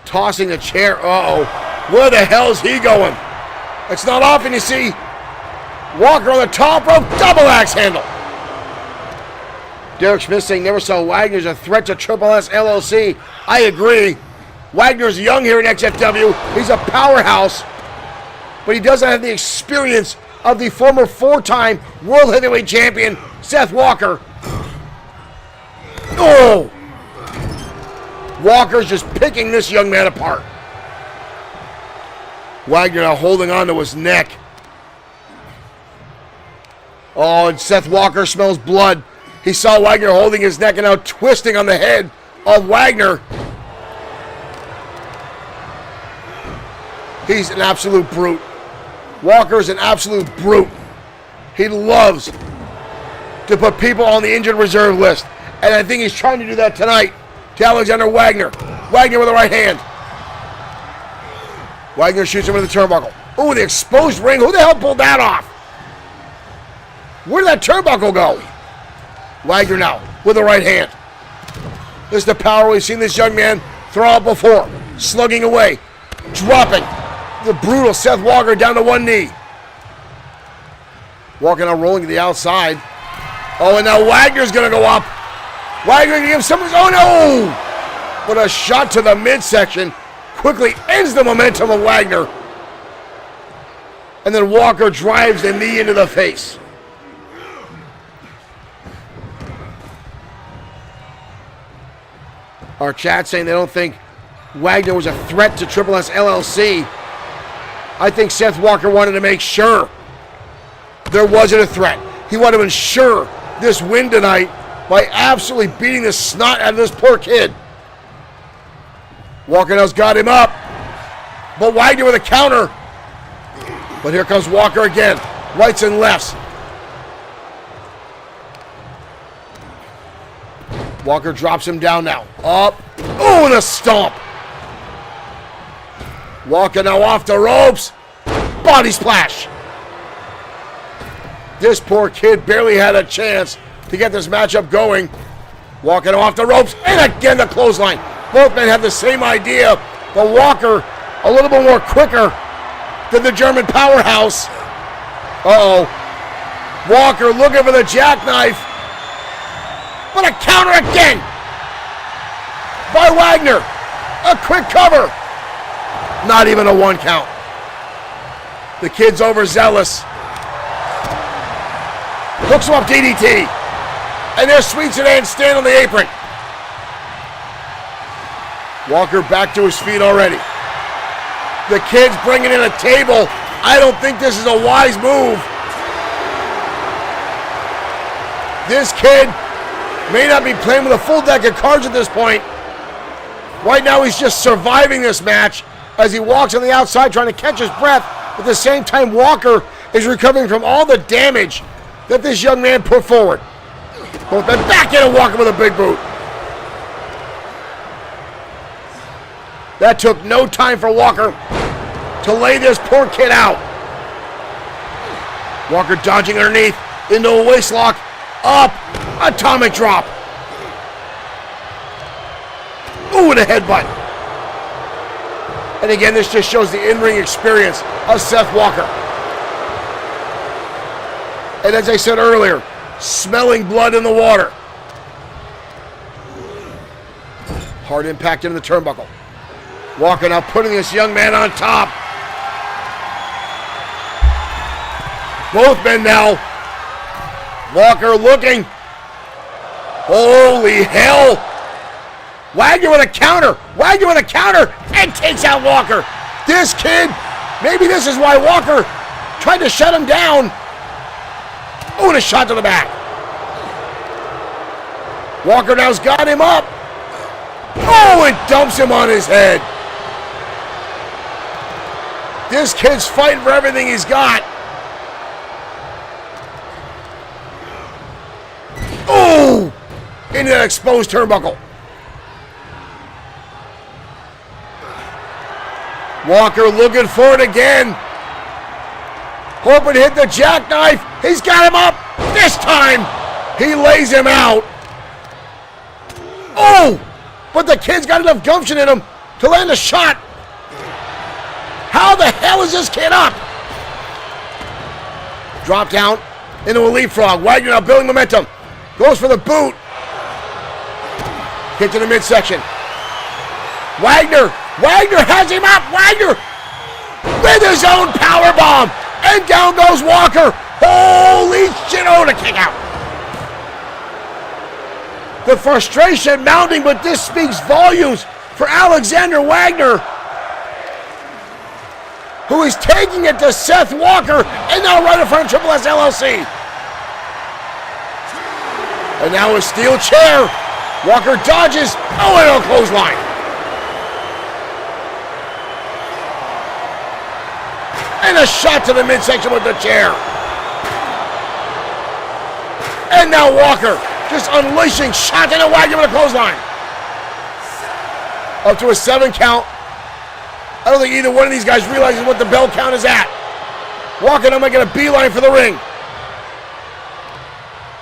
Tossing a chair. Uh-oh. Where the hell is he going? It's not often you see Walker on the top rope. Double axe handle. Derek Schmidt saying never saw Wagner as a threat to Triple S LLC. I agree. Wagner's young here in XFW. He's a powerhouse. But he doesn't have the experience of the former 4-time World Heavyweight Champion, Seth Walker. Oh! Walker's just picking this young man apart. Wagner now holding on to his neck. Oh, and Seth Walker smells blood. He saw Wagner holding his neck and now twisting on the head of Wagner. He's an absolute brute. Walker's an absolute brute. He loves to put people on the injured reserve list. And I think he's trying to do that tonight to Alexander Wagner. Wagner with the right hand. Wagner shoots him with the turnbuckle. Oh, the exposed ring. Who the hell pulled that off? Where did that turnbuckle go? Wagner now with the right hand. This is the power we've seen this young man throw out before. Slugging away. Dropping the brutal Seth Walker down to one knee. Walker now rolling to the outside. Oh, and now Wagner's going to go up. Wagner going to give some... Oh, no! What a shot to the midsection. Quickly ends the momentum of Wagner. And then Walker drives the knee into the face. Our chat saying they don't think Wagner was a threat to Triple S LLC. I think Seth Walker wanted to make sure there wasn't a threat. He wanted to ensure this win tonight by absolutely beating the snot out of this poor kid. Walker now's got him up. But Wagner with a counter. But here comes Walker again. Rights and lefts. Walker drops him down now. Up. Oh, and a stomp. Walker now off the ropes. Body splash. This poor kid barely had a chance to get this matchup going. Walker off the ropes. And again the clothesline. Both men have the same idea. But Walker a little bit more quicker than the German powerhouse. Uh-oh. Walker looking for the jackknife. But a counter again by Wagner. A quick cover. Not even a 1 count. The kid's overzealous. Hooks him up DDT. And there's Sweet Sedan stand on the apron. Walker back to his feet already. The kid's bringing in a table. I don't think this is a wise move. This kid may not be playing with a full deck of cards at this point. Right now he's just surviving this match as he walks on the outside trying to catch his breath. At the same time, Walker is recovering from all the damage that this young man put forward. Both men back in and Walker with a big boot. That took no time for Walker to lay this poor kid out. Walker dodging underneath into a waistlock. Up. Atomic drop. Ooh, and a headbutt. And again, this just shows the in-ring experience of Seth Walker. And as I said earlier, smelling blood in the water. Hard impact into the turnbuckle. Walker now putting this young man on top. Both men now. Walker looking. Holy hell. Wagner with a counter. Wagner with a counter and takes out Walker. This kid, maybe this is why Walker tried to shut him down. Oh, and a shot to the back. Walker now's got him up. Oh, and dumps him on his head. This kid's fighting for everything he's got. Oh! Into that exposed turnbuckle. Walker looking for it again. Hoping to hit the jackknife. He's got him up. This time, he lays him out. Oh! But the kid's got enough gumption in him to land a shot. How the hell is this kid up? Drop down into a leapfrog. Wagner now building momentum. Goes for the boot. Kick to the midsection. Wagner has him up. Wagner with his own power bomb. And down goes Walker. Holy shit, oh, the kick out. The frustration mounting, but this speaks volumes for Alexander Wagner, who is taking it to Seth Walker, and now right in front of Triple S LLC. And now a steel chair. Walker dodges. Oh, and a clothesline. And a shot to the midsection with the chair. And now Walker just unleashing shots into Wagner with a clothesline. Up to a 7 count. I don't think either one of these guys realizes what the bell count is at. Walker now making a beeline for the ring.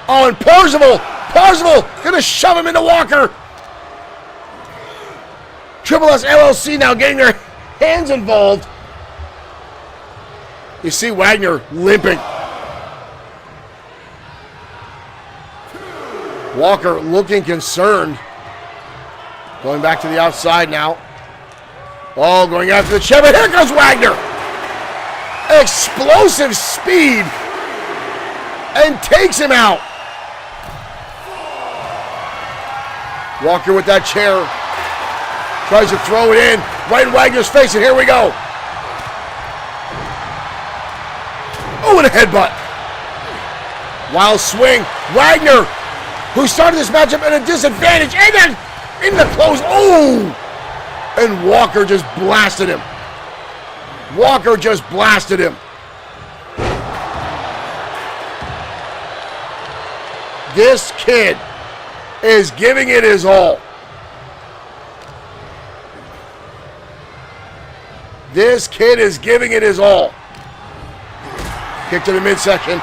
Oh, and Parzival gonna shove him into Walker. Triple S LLC now getting their hands involved. You see Wagner limping. Walker looking concerned. Going back to the outside now. Oh, going after the chair, but here comes Wagner. Explosive speed. And takes him out. Walker with that chair. Tries to throw it in. Right in Wagner's face, and here we go. Oh, and a headbutt. Wild swing. Wagner, who started this matchup at a disadvantage, and then in the close. Oh! And Walker just blasted him. This kid is giving it his all. Kick to the midsection.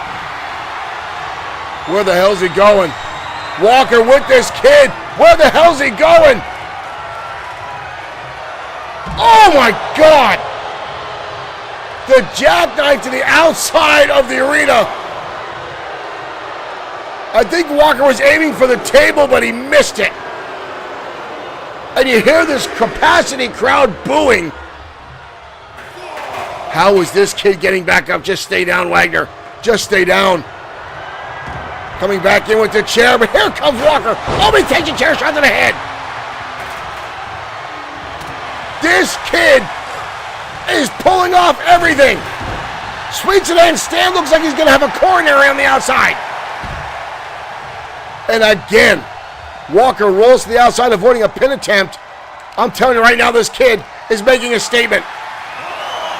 Where the hell's he going? Walker with this kid. Where the hell's he going? Oh my God! The jackknife to the outside of the arena. I think Walker was aiming for the table, but he missed it. And you hear this capacity crowd booing. How is this kid getting back up? Just stay down, Wagner. Just stay down. Coming back in with the chair, but here comes Walker. Oh, he takes a chair shot to the head. This kid is pulling off everything. Sweeps it in. Stan looks like he's going to have a coronary on the outside. And again, Walker rolls to the outside, avoiding a pin attempt. I'm telling you right now, this kid is making a statement.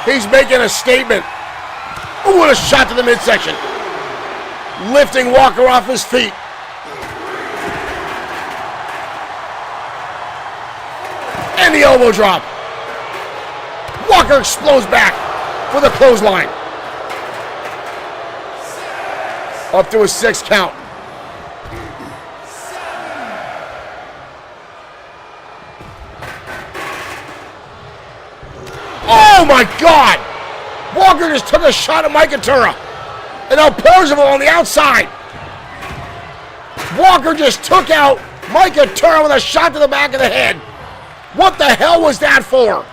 He's making a statement. Ooh, what a shot to the midsection. Lifting Walker off his feet. And the elbow drop. Walker explodes back with a clothesline. Up to a 6 count. Oh my God! Walker just took a shot at Mike Atura. And now Parzival on the outside. Walker just took out Mike Atura with a shot to the back of the head. What the hell was that for?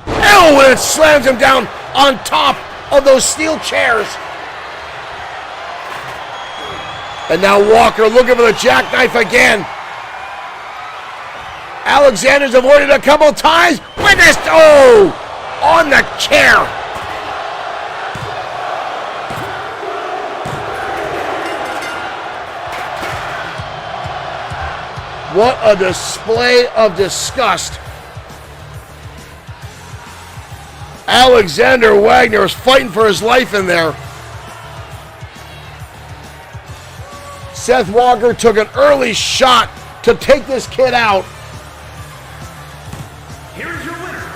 Oh, and it slams him down on top of those steel chairs. And now Walker looking for the jackknife again. Alexander's avoided a couple times. Witnessed, oh, on the chair. What a display of disgust. Alexander Wagner is fighting for his life in there. Seth Walker took an early shot to take this kid out. Here's your winner.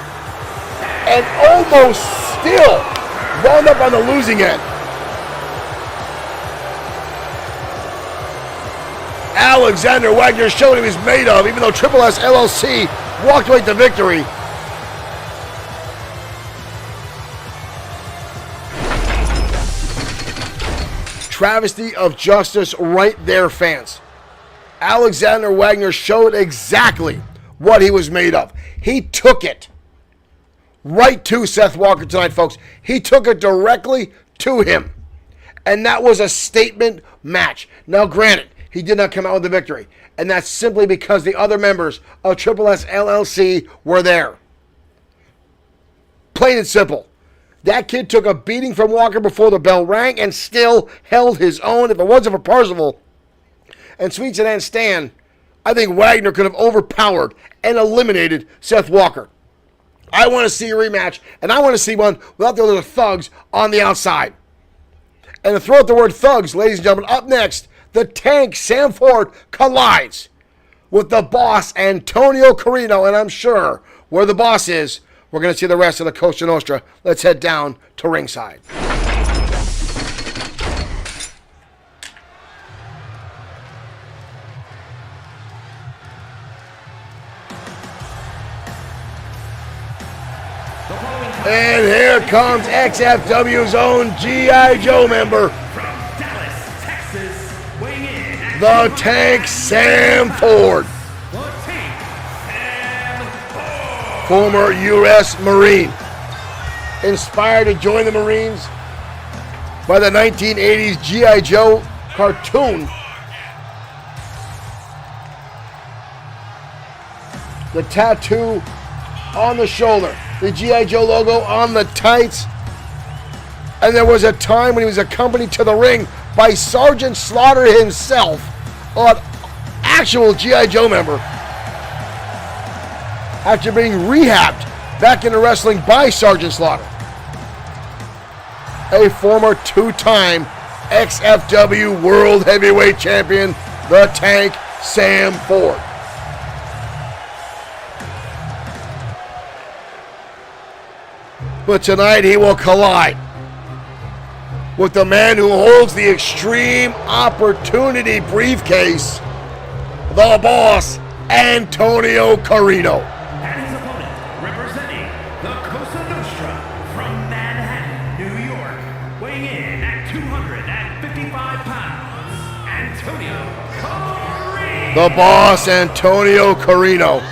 And almost still wound up on the losing end. Alexander Wagner showed what he was made of, even though Triple S LLC walked away with the victory. Travesty of justice right there, fans. Alexander Wagner showed exactly what he was made of. He took it right to Seth Walker tonight, folks. He took it directly to him. And that was a statement match. Now, granted, he did not come out with the victory. And that's simply because the other members of Triple S LLC were there. Plain and simple. That kid took a beating from Walker before the bell rang and still held his own. If it wasn't for Parzival and Sweet Sedan Stan, I think Wagner could have overpowered and eliminated Seth Walker. I want to see a rematch, and I want to see one without the other thugs on the outside. And to throw out the word thugs, ladies and gentlemen, up next, the Tank Sam Ford collides with the boss Antonio Carino, and I'm sure where the boss is, we're going to see the rest of the Costa Nostra. Let's head down to ringside. And here comes XFW's own G.I. Joe member, From Dallas, Texas, weighing in at the Tank Sam Ford, the Tank Sam Ford. former U.S. Marine. Inspired to join the Marines by the 1980s G.I. Joe cartoon. The tattoo on the shoulder, the G.I. Joe logo on the tights. And there was a time when he was accompanied to the ring by Sergeant Slaughter himself, an actual G.I. Joe member, after being rehabbed back into wrestling by Sergeant Slaughter. A former two-time XFW World Heavyweight Champion, the Tank Sam Ford. But tonight he will collide with the man who holds the Extreme Opportunity briefcase, the boss, Antonio Carino. And his opponent, representing the Cosa Nostra from Manhattan, New York, weighing in at 255 pounds, Antonio Carino. The boss, Antonio Carino.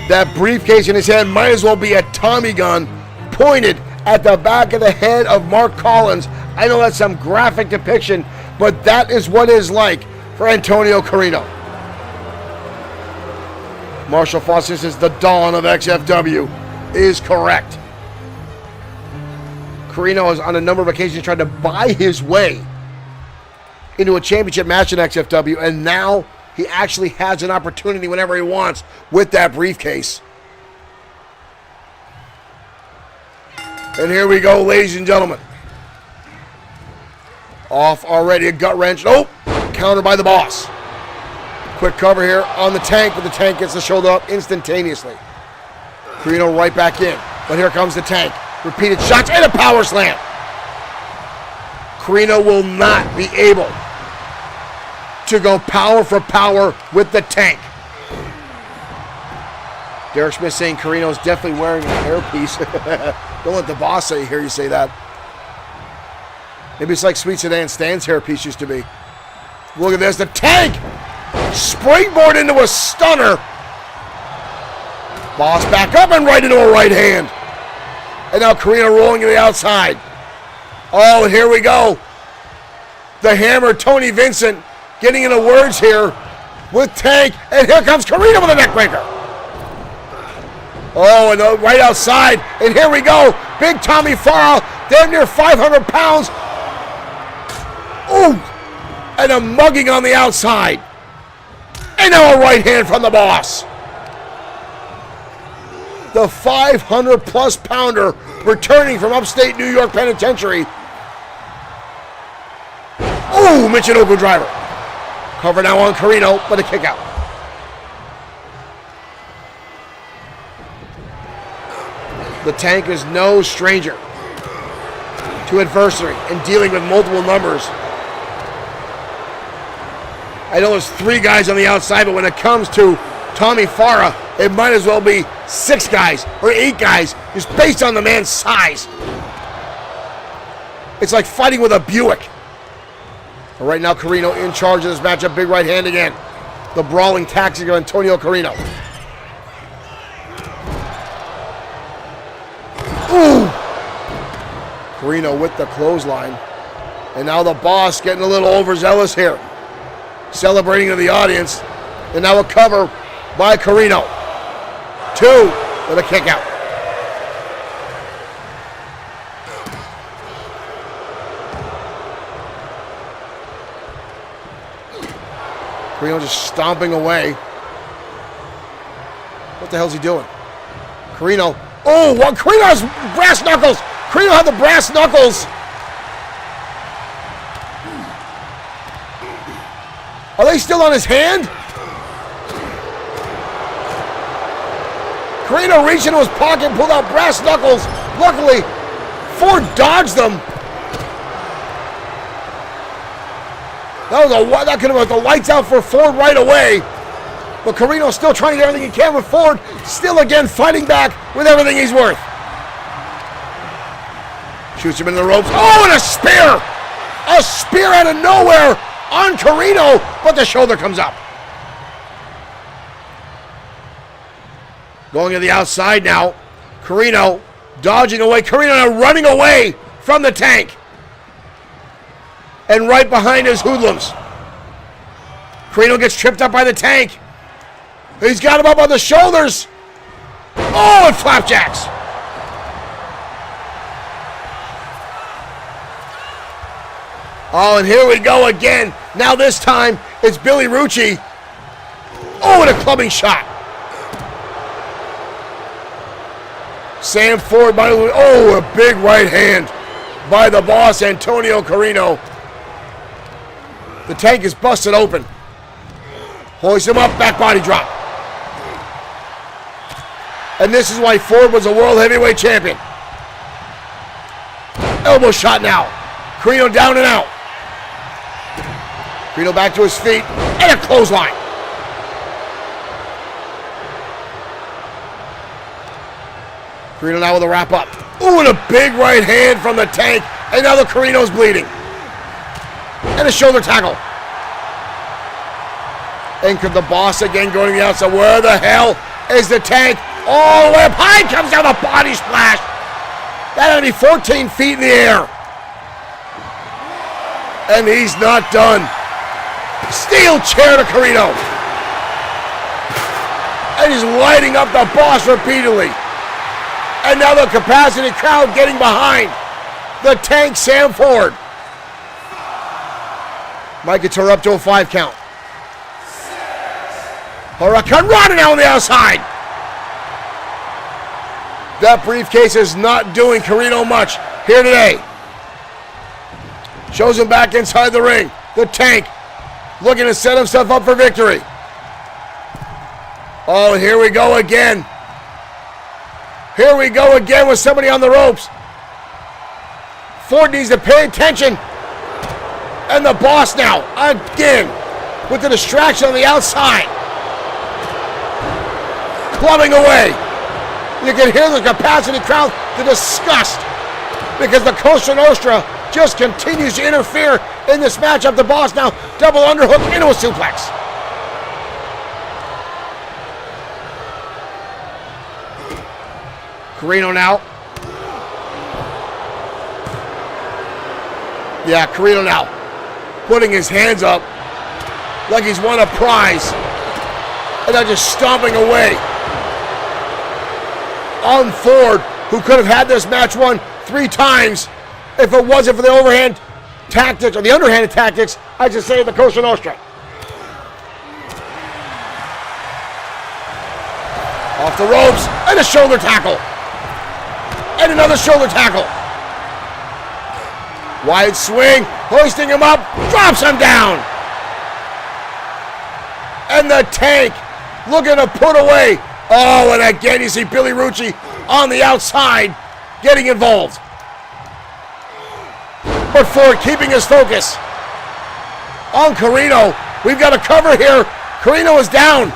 That briefcase in his hand might as well be a Tommy gun pointed at the back of the head of Mark Collins. I know that's some graphic depiction, but that is what it is like for Antonio Carino. Marshall Foster says the dawn of XFW is correct. Carino has on a number of occasions tried to buy his way into a championship match in XFW, and now he actually has an opportunity whenever he wants with that briefcase. And here we go, ladies and gentlemen. Off already, a gut wrench. Oh, countered by the boss. Quick cover here on the Tank, but the Tank gets the shoulder up instantaneously. Carino right back in, but here comes the Tank. Repeated shots and a power slam. Carino will not be able to go power for power with the Tank. Derek Smith saying Carino's definitely wearing an hairpiece. Don't let the boss hear you say that. Maybe it's like Sweet Sedan Stan's hairpiece used to be. Look at this, the Tank! Springboard into a stunner. Boss back up and right into a right hand. And now Carino rolling to the outside. Oh, here we go. The Hammer, Tony Vincent, getting into words here with Tank, and here comes Carino with a neckbreaker. Oh, and right outside, and here we go. Big Tommy Farrell, damn near 500 pounds. Ooh, and a mugging on the outside. And now a right hand from the boss. The 500-plus pounder returning from upstate New York Penitentiary. Ooh, Michinoku driver. Cover now on Carino, but a kick out. The Tank is no stranger to adversity and dealing with multiple numbers. I know there's 3 guys on the outside, but when it comes to Tommy Farah, it might as well be 6 guys or 8 guys, just based on the man's size. It's like fighting with a Buick. But right now, Carino in charge of this matchup. Big right hand again. The brawling tactics of Antonio Carino. Ooh! Carino with the clothesline. And now the boss getting a little overzealous here. Celebrating to the audience. And now a cover by Carino. 2 with a kick out. Carino just stomping away. What the hell's he doing? Carino. Oh, well, Carino has brass knuckles. Carino had the brass knuckles. Are they still on his hand? Carino reached into his pocket and pulled out brass knuckles. Luckily, Ford dodged them. That could have been the lights out for Ford right away. But Carino's still trying to get everything he can with Ford. Still again fighting back with everything he's worth. Shoots him into the ropes. Oh, and a spear! A spear out of nowhere on Carino, but the shoulder comes up. Going to the outside now. Carino dodging away. Carino now running away from the tank. And right behind his hoodlums. Carino gets tripped up by the tank. He's got him up on the shoulders. Oh, and flapjacks. Oh, and here we go again. Now this time, it's Billy Rucci. Oh, and a clubbing shot. Sam Ford, by the way. Oh, a big right hand by the boss, Antonio Carino. The tank is busted open. Hoists him up, back body drop. And this is why Ford was a world heavyweight champion. Elbow shot now. Carino down and out. Carino back to his feet, and a clothesline. Carino now with a wrap up. Ooh, and a big right hand from the tank, and now the Carino's bleeding. And a shoulder tackle. And could the boss again going to the outside. Where the hell is the tank? All the way up high comes down the body splash. That had to be 14 feet in the air. And he's not done. Steel chair to Carino. And he's lighting up the boss repeatedly. And now the capacity crowd getting behind the tank, Sam Ford. Might get her up to a 5 count. Hurricane running out on the outside. That briefcase is not doing Carino much here today. Shows him back inside the ring. The tank looking to set himself up for victory. Oh, here we go again. Here we go again with somebody on the ropes. Ford needs to pay attention. And the boss now, again, with the distraction on the outside. Clubbing away. You can hear the capacity crowd, the disgust, because the Cosa Nostra just continues to interfere in this matchup. The boss now double underhook into a suplex. Carino now. Yeah, Carino now putting his hands up like he's won a prize. And now just stomping away on Ford, who could have had this match won 3 times if it wasn't for the overhand tactics, or the underhanded tactics, I should say, of the Cosa Nostra. Off the ropes, and a shoulder tackle. And another shoulder tackle. Wide swing, hoisting him up, drops him down. And the tank looking to put away. Oh, and again you see Billy Rucci on the outside getting involved. but Ford keeping his focus on Carino. We've got a cover here. Carino is down,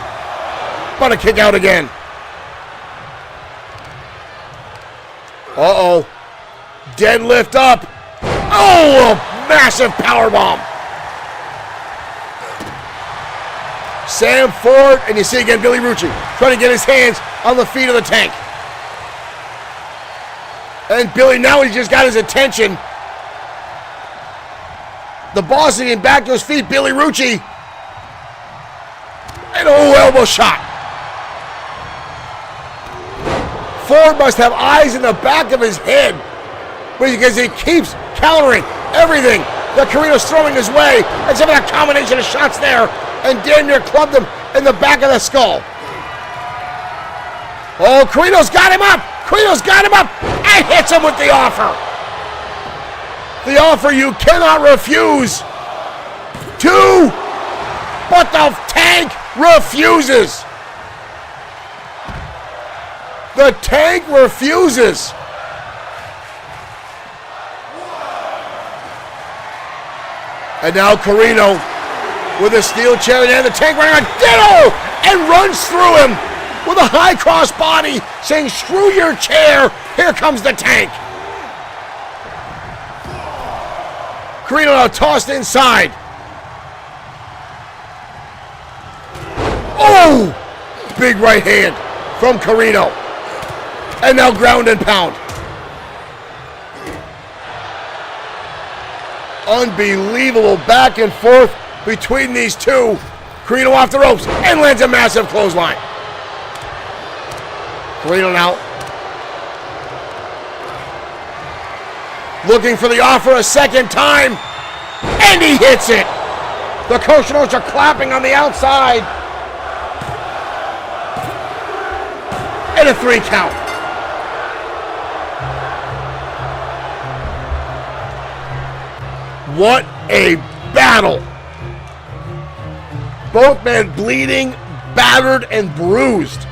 but a kick out again. Uh-oh. Deadlift up. Oh, a massive powerbomb. Sam Ford, and you see again Billy Rucci trying to get his hands on the feet of the Tank. And Billy, now he's just got his attention. The Boss is getting back to his feet. Billy Rucci. And elbow shot. Ford must have eyes in the back of his head because he keeps countering everything that Carino's throwing his way. And some of that combination of shots there, and damn near clubbed him in the back of the skull. Oh, Carino's got him up. Carino's got him up and hits him with the offer. The offer you cannot refuse. 2, but the Tank refuses. The Tank refuses. And now Carino with a steel chair and the Tank running on ditto and runs through him with a high cross body saying, screw your chair, here comes the Tank. Carino now tossed inside. Oh! Big right hand from Carino. And now ground and pound. Unbelievable back and forth between these two. Carino off the ropes and lands a massive clothesline. Carino now looking for the offer a second time, and he hits it. The Cosa Nostra clapping on the outside. And a 3 count. What a battle. Both men bleeding, battered, and bruised.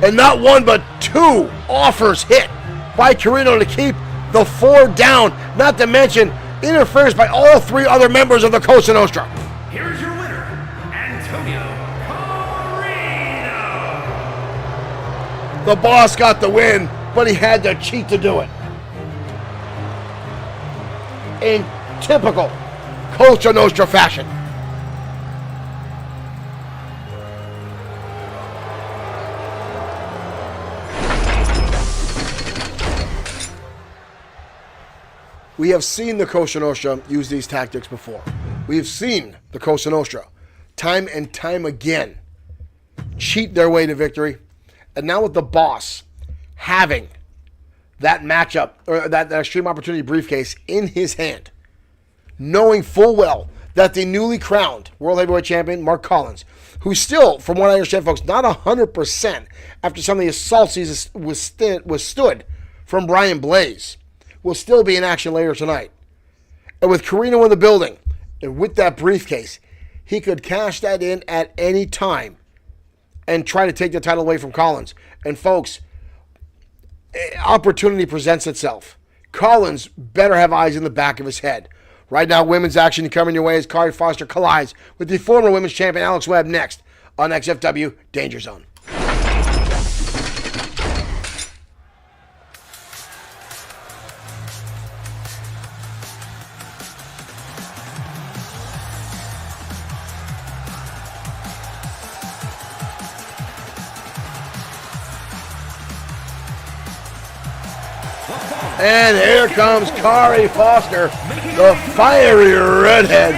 And not one but 2 offers hit by Carino to keep the 4 down. Not to mention interference by all 3 other members of the Cosa Nostra. Here's your winner, Antonio Carino. The Boss got the win, but he had to cheat to do it. In typical Cosa Nostra fashion. We have seen the Cosa Nostra use these tactics before. We have seen the Cosa Nostra time and time again cheat their way to victory. And now with the Boss having that matchup, or that Extreme Opportunity briefcase in his hand, knowing full well that the newly crowned World Heavyweight Champion, Mark Collins, who's still, from what I understand, folks, not 100% after some of the assaults he's withstood from Brian Blaze, will still be in action later tonight. And with Carino in the building, and with that briefcase, he could cash that in at any time and try to take the title away from Collins. And folks, opportunity presents itself. Collins better have eyes in the back of his head. Right now, women's action coming your way as Kari Foster collides with the former women's champion Alex Webb next on XFW Danger Zone. And here comes Kari Foster, the fiery redhead.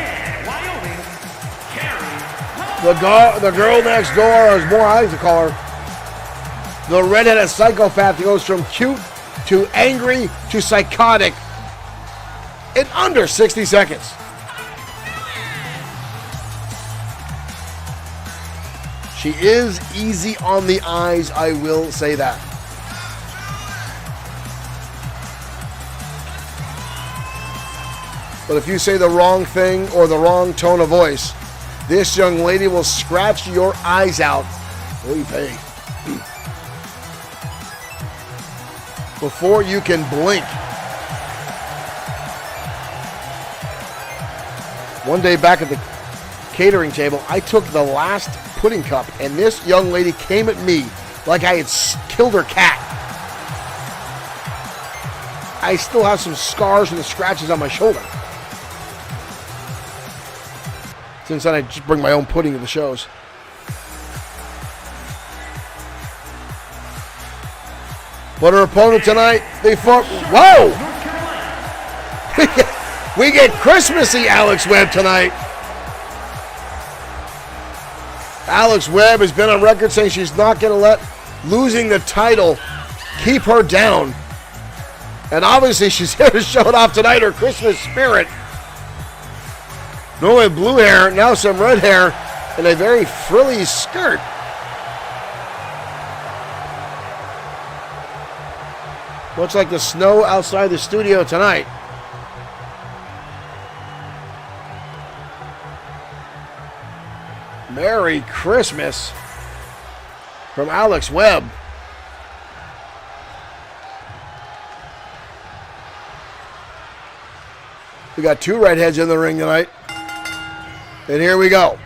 The girl next door, as more I like to call her. The redheaded psychopath goes from cute to angry to psychotic in under 60 seconds. She is easy on the eyes, I will say that. But if you say the wrong thing or the wrong tone of voice, this young lady will scratch your eyes out. Oy vey. Before you can blink. One day back at the catering table, I took the last pudding cup, and this young lady came at me like I had killed her cat. I still have some scars and scratches on my shoulder. Since then, I just bring my own pudding to the shows. But her opponent tonight, they fought. Whoa! We get Christmassy Alex Webb tonight. Alex Webb has been on record saying she's not going to let losing the title keep her down. And obviously she's here to show it off tonight, her Christmas spirit. Normally blue hair, now some red hair, and a very frilly skirt. Looks like the snow outside the studio tonight. Merry Christmas from Alex Webb. We got two redheads in the ring tonight. And here we go.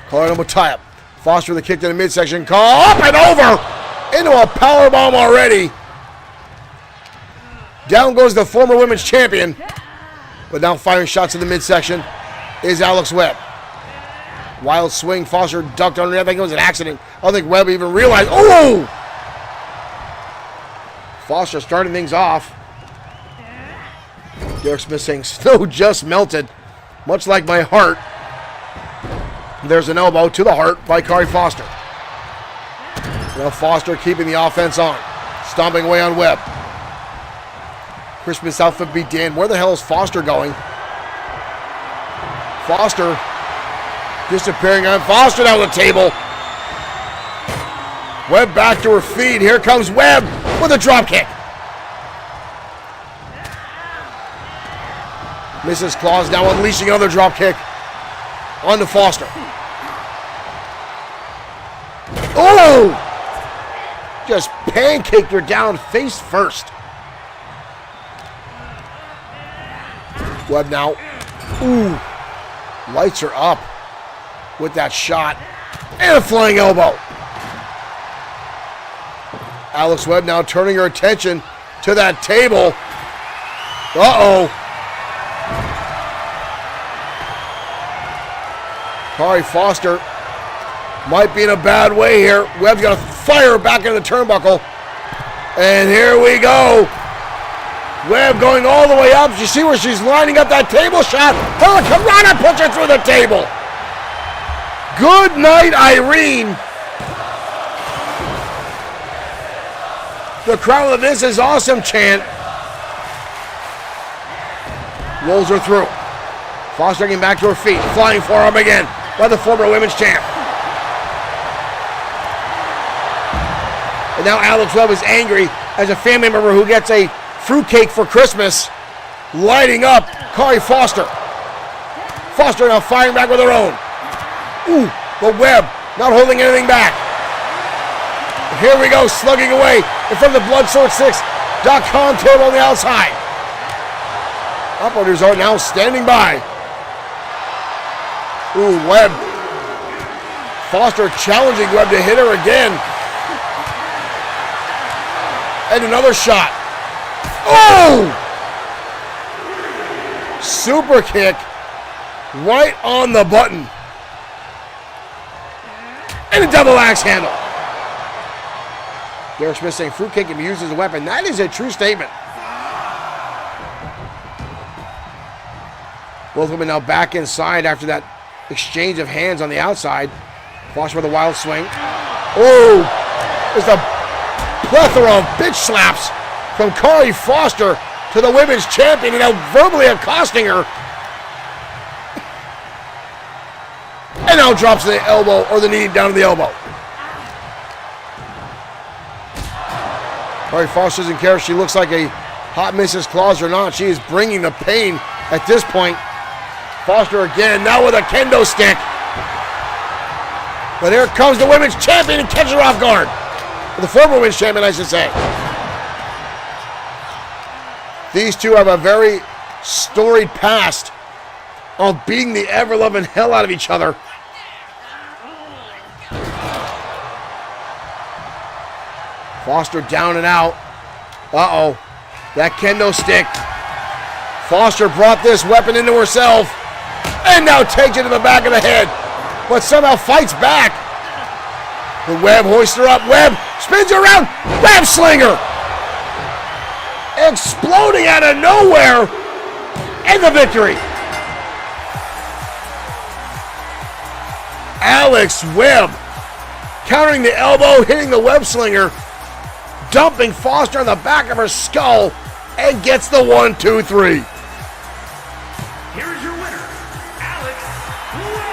Colorado tie-up. Foster with a kick to the midsection. Call up and over into a powerbomb already. Down goes the former women's champion. But now firing shots in the midsection is Alex Webb. Wild swing. Foster ducked underneath. I think it was an accident. I don't think Webb even realized. Oh! Foster starting things off. Derek Smith saying, snow just melted, much like my heart. There's an elbow to the heart by Kari Foster. Now Foster keeping the offense on. Stomping away on Webb. Christmas outfit beat Dan. Where the hell is Foster going? Foster disappearing on Foster down the table. Webb back to her feet. Here comes Webb with a drop kick. Mrs. Claus now unleashing another drop kick onto Foster. Oh! Just pancaked her down face first. Webb now. Ooh. Lights her up with that shot. And a flying elbow. Alex Webb now turning her attention to that table. Uh-oh. Kari Foster might be in a bad way here. Webb's going to fire back into the turnbuckle. And here we go. Webb going all the way up. You see where she's lining up that table shot. Hurricanrana puts her through the table. Good night, Irene. The crowd of this is awesome chant. Rolls her through. Foster getting back to her feet. Flying forearm again by the former women's champ. And now Alex Webb is angry as a family member who gets a fruitcake for Christmas, lighting up Kari Foster. Foster now firing back with her own. Ooh, but Webb not holding anything back. Here we go, slugging away in front of the Bloodsword6.com table on the outside. Operators are now standing by. Ooh, Webb. Foster challenging Webb to hit her again. And another shot. Oh! Super kick right on the button. And a double axe handle. Derek Smith saying fruitcake can be used as a weapon. That is a true statement. Both women now back inside after that exchange of hands on the outside. Foster with a wild swing. Oh! There's a plethora of bitch slaps from Kari Foster to the women's champion, and now verbally accosting her. And now drops the elbow, or the knee down to the elbow. Kari Foster doesn't care if she looks like a hot Mrs. Claus or not. She is bringing the pain at this point. Foster again, now with a kendo stick. But here comes the women's champion and catches her off guard. The former women's champion, I should say. These two have a very storied past of beating the ever-loving hell out of each other. Foster down and out. Uh-oh. That kendo stick. Foster brought this weapon into herself and now takes it to the back of the head, but somehow fights back. The Webb hoists her up. Webb spins her around. Web slinger. Exploding out of nowhere. And the victory. Alex Webb countering the elbow, hitting the web slinger, dumping Foster on the back of her skull, and gets the 1, 2, 3. Here's your winner, Alex Webb.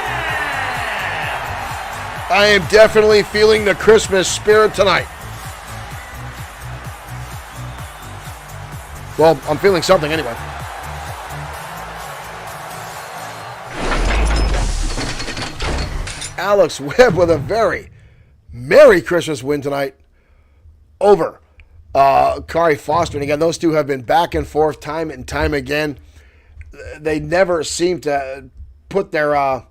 I am definitely feeling the Christmas spirit tonight. Well, I'm feeling something anyway. Alex Webb with a very Merry Christmas win tonight over Kari Foster. And again, those two have been back and forth time and time again. They never seem to put their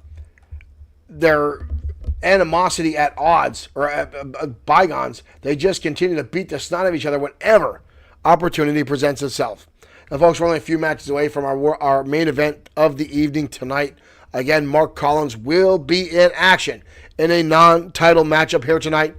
animosity at odds or at bygones. They just continue to beat the snot out of each other whenever opportunity presents itself. Now, folks, we're only a few matches away from our main event of the evening tonight. Again, Mark Collins will be in action in a non-title matchup here tonight.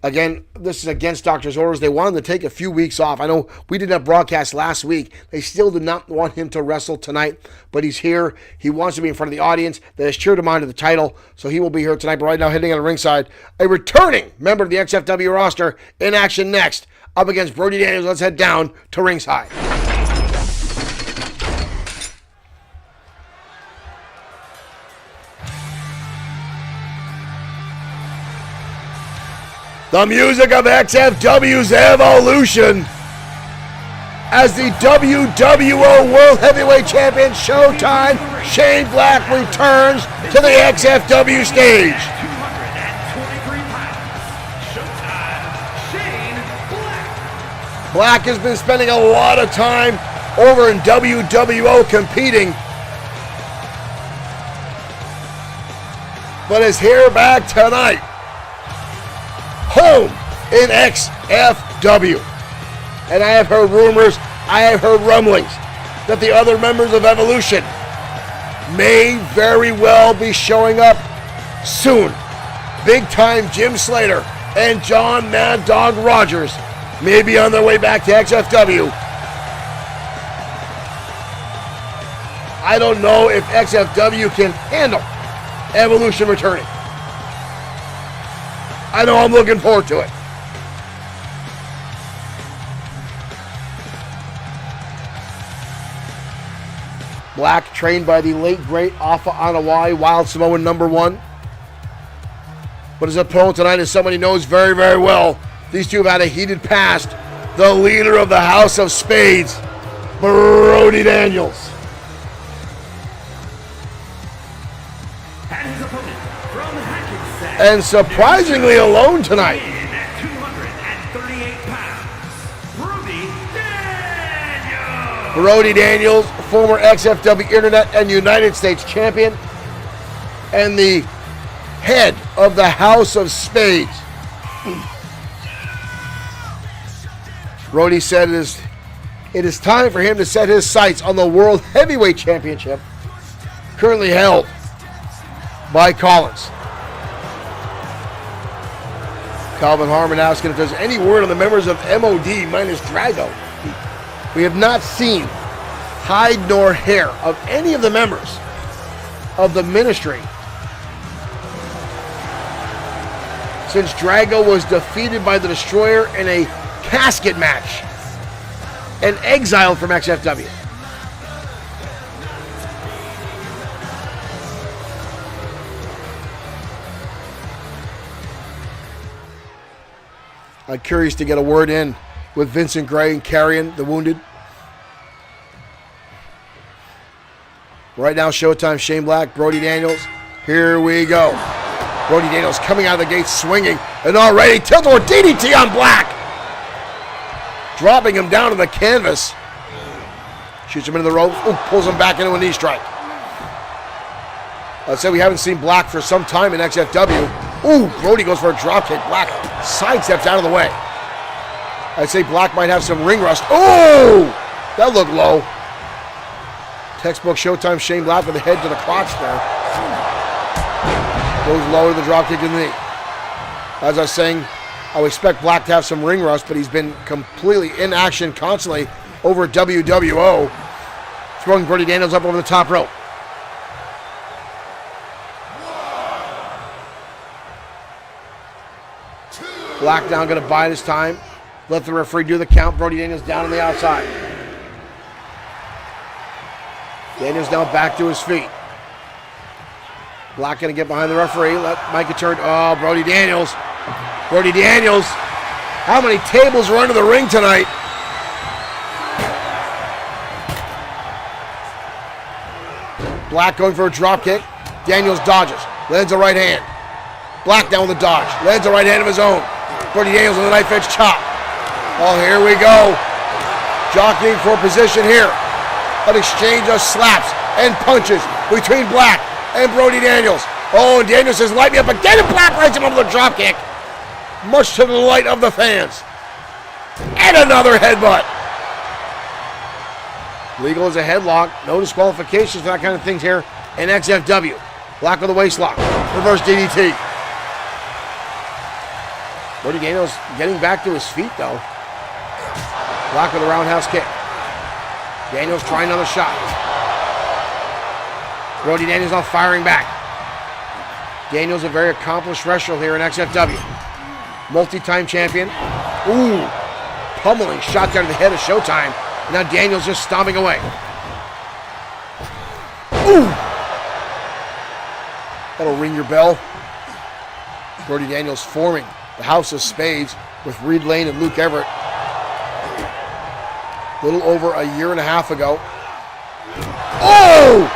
Again, this is against doctor's orders. They wanted to take a few weeks off. I know we didn't have broadcast last week. They still did not want him to wrestle tonight, but he's here. He wants to be in front of the audience that has cheered him on to the title, so he will be here tonight. But right now, hitting on the ringside, a returning member of the XFW roster in action next, up against Brody Daniels. Let's head down to ringside. The music of XFW's evolution as the WWO World Heavyweight Champion Showtime Shane Black returns to the XFW stage. 223 pounds. Showtime, Shane Black. Black has been spending a lot of time over in WWO competing, but is here back tonight, home in XFW. And I have heard rumors, I have heard rumblings that the other members of Evolution may very well be showing up soon. Big time Jim Slater and John Mad Dog Rogers may be on their way back to XFW. I don't know if XFW can handle Evolution returning. I know I'm looking forward to it. Black, trained by the late, great Afa Anawai, Wild Samoan #1. But his opponent tonight is someone he knows very, very well. These two have had a heated past. The leader of the House of Spades, Brody Daniels. And his opponent from Hackensack. And surprisingly alone tonight. At 238 pounds, Brody Daniels. Brody Daniels, former XFW Internet and United States champion, and the head of the House of Spades. Brody said it is time for him to set his sights on the World Heavyweight Championship, currently held by Collins. Calvin Harmon asking if there's any word on the members of MOD minus Drago. We have not seen hide nor hair of any of the members of the ministry since Drago was defeated by the Destroyer in a casket match and exiled from XFW. I'm curious to get a word in with Vincent Gray and carrying the wounded. Right now, Showtime, Shane Black, Brody Daniels. Here we go. Brody Daniels coming out of the gate swinging and already tilt-a-whirl DDT on Black. Dropping him down to the canvas. Shoots him into the ropes. Ooh, pulls him back into a knee strike. Let's say we haven't seen Black for some time in XFW. Ooh, Brody goes for a dropkick. Black sidesteps out of the way. I'd say Black might have some ring rust. Ooh, that looked low. Textbook Showtime Shane Black with the head to the crotch there. Goes low to the dropkick in the knee. As I was saying, I would expect Black to have some ring rust, but he's been completely in action constantly over at WWO. Throwing Brody Daniels up over the top rope. Black now going to bide his time. Let the referee do the count. Brody Daniels down on the outside. Daniels now back to his feet. Black going to get behind the referee. Let Micah turn. Oh, Brody Daniels. Brody Daniels. How many tables are under the ring tonight? Black going for a drop kick. Daniels dodges. Lands a right hand. Black down with a dodge. Lands a right hand of his own. Brody Daniels on the knife edge chop. Oh, here we go. Jockeying for position here. An exchange of slaps and punches between Black and Brody Daniels. Oh, and Daniels says, light me up again, and Black rides him over the drop kick. Much to the delight of the fans. And another headbutt. Legal as a headlock. No disqualifications for that kind of things here in XFW. Black with a waist lock. Reverse DDT. Brody Daniels getting back to his feet, though. Black with a roundhouse kick. Daniels trying another shot. Brody Daniels now firing back. Daniels a very accomplished wrestler here in XFW. Multi-time champion. Ooh. Pummeling shot down to the head of Showtime. Now Daniels just stomping away. Ooh. That'll ring your bell. Brody Daniels forming the House of Spades with Reed Lane and Luke Everett. A little over a year and a half ago. Oh!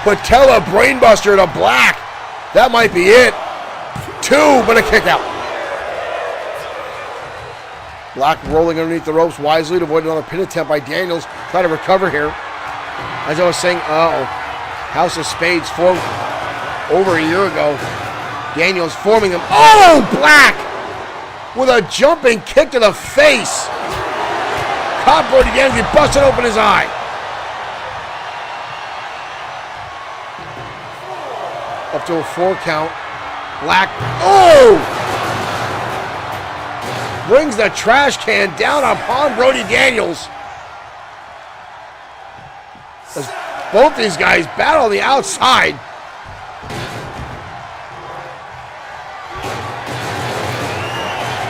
Patella brainbuster to Black. That might be it. 2, but a kick out. Black rolling underneath the ropes wisely to avoid another pin attempt by Daniels. Try to recover here. As I was saying, House of Spades formed over a year ago. Daniels forming them. Oh, Black! With a jumping kick to the face. Caught Brody Daniels, he busted open his eye. Up to a 4 count. Black, oh! Brings the trash can down upon Brody Daniels. As both these guys battle on the outside.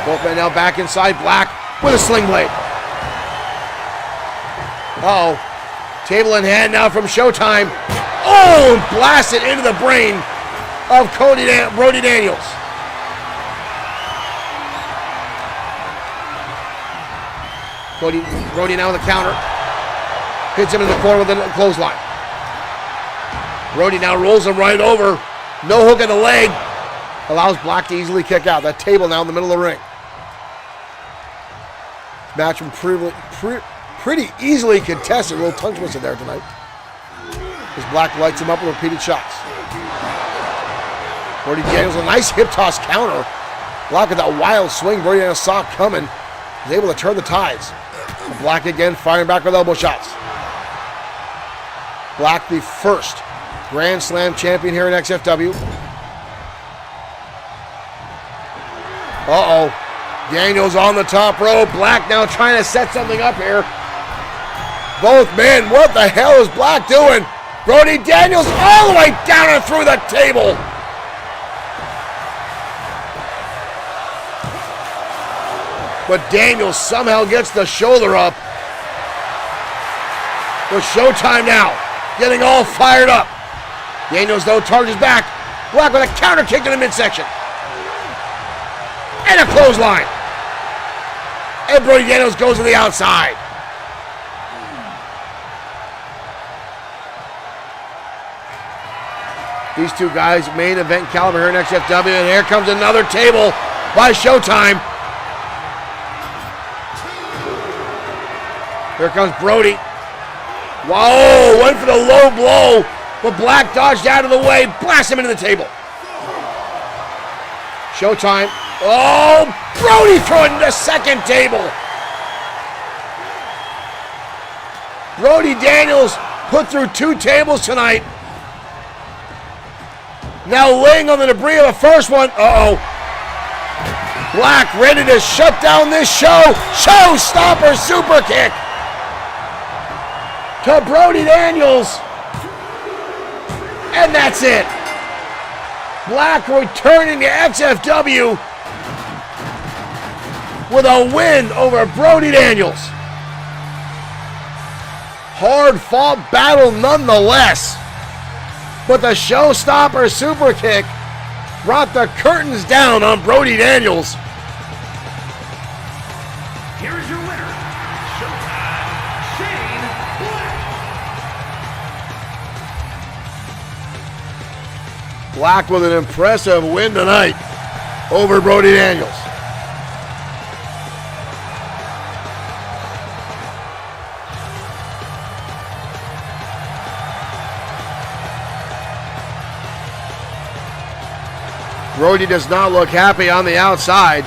Both men now back inside. Black with a sling blade. Uh-oh. Table in hand now from Showtime. Oh, blasted into the brain of Brody Daniels. Brody now with the counter. Hits him in the corner with a clothesline. Brody now rolls him right over. No hook in the leg. Allows Black to easily kick out. That table now in the middle of the ring. Match pretty easily contested. A little tongue twister there tonight. As Black lights him up with repeated shots. Brody Daniels, a nice hip toss counter. Black with that wild swing. Brody Daniels saw it coming. Was able to turn the tides. Black again firing back with elbow shots. Black, the first Grand Slam champion here in XFW. Uh-oh. Daniels on the top rope. Black now trying to set something up here. Both men, what the hell is Black doing? Brody Daniels all the way down and through the table. But Daniels somehow gets the shoulder up. With Showtime now, getting all fired up. Daniels, though, charges back. Black with a counter kick to the midsection. And a clothesline. And Brody Daniels goes to the outside. These two guys, main event caliber here in XFW. And here comes another table by Showtime. Here comes Brody. Whoa, went for the low blow. But Black dodged out of the way, blast him into the table. Showtime. Oh, Brody throwing the second table. Brody Daniels put through 2 tables tonight. Now laying on the debris of the first one. Uh-oh. Black ready to shut down this show. Showstopper super kick to Brody Daniels. And that's it. Black returning to XFW with a win over Brody Daniels. Hard fought battle nonetheless. But the showstopper super kick brought the curtains down on Brody Daniels. Here's your winner, Showtime, Shane Black. Black with an impressive win tonight over Brody Daniels. Brody does not look happy on the outside.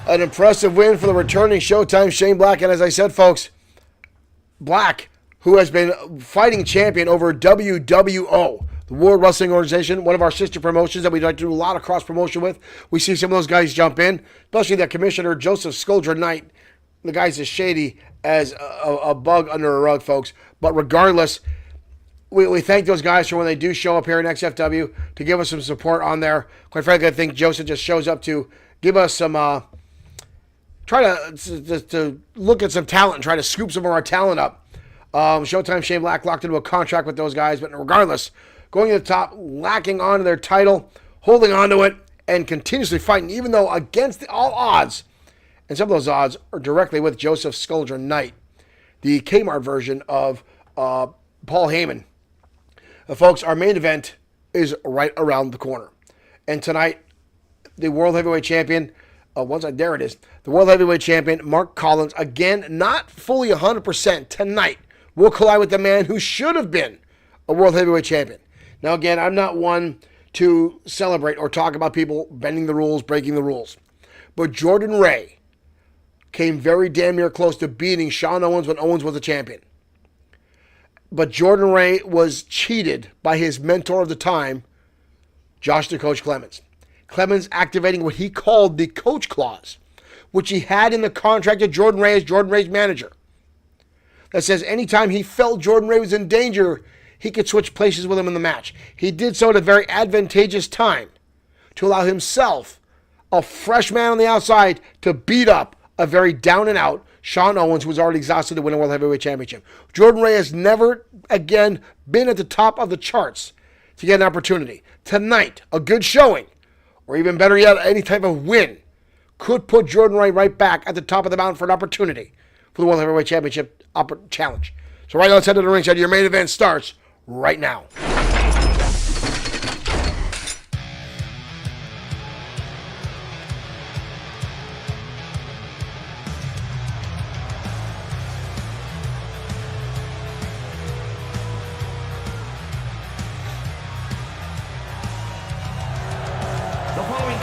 An impressive win for the returning Showtime Shane Black. And as I said, folks, Black, who has been fighting champion over WWO, the World Wrestling Organization, one of our sister promotions that we like to do a lot of cross-promotion with. We see some of those guys jump in, especially that Commissioner Joseph Scoldra Knight. The guy's as shady as a bug under a rug, folks. But regardless, we thank those guys for when they do show up here in XFW to give us some support on there. Quite frankly, I think Joseph just shows up to give us some, try to look at some talent and try to scoop some of our talent up. Showtime Shane Black locked into a contract with those guys, but regardless, going to the top, lacking onto their title, holding onto it, and continuously fighting, even though against all odds. And some of those odds are directly with Joseph Scoldra Knight, the Kmart version of Paul Heyman. Folks, our main event is right around the corner. And tonight, the World Heavyweight Champion, the World Heavyweight Champion, Mark Collins, again, not fully 100% tonight, will collide with the man who should have been a World Heavyweight Champion. Now, again, I'm not one to celebrate or talk about people bending the rules, breaking the rules. But Jordan Ray came very damn near close to beating Shawn Owens when Owens was a champion. But Jordan Ray was cheated by his mentor of the time, Josh the Coach Clemens. Clemens activating what he called the coach clause, which he had in the contract of Jordan Ray as Jordan Ray's manager, that says anytime he felt Jordan Ray was in danger, he could switch places with him in the match. He did so at a very advantageous time to allow himself, a fresh man on the outside, to beat up a very down and out Shawn Owens, who was already exhausted to win a World Heavyweight Championship. Jordan Ray has never again been at the top of the charts to get an opportunity. Tonight, a good showing, or even better yet, any type of win, could put Jordan Ray right back at the top of the mountain for an opportunity for the World Heavyweight Championship challenge. So right now, let's head to the ringside. Your main event starts right now.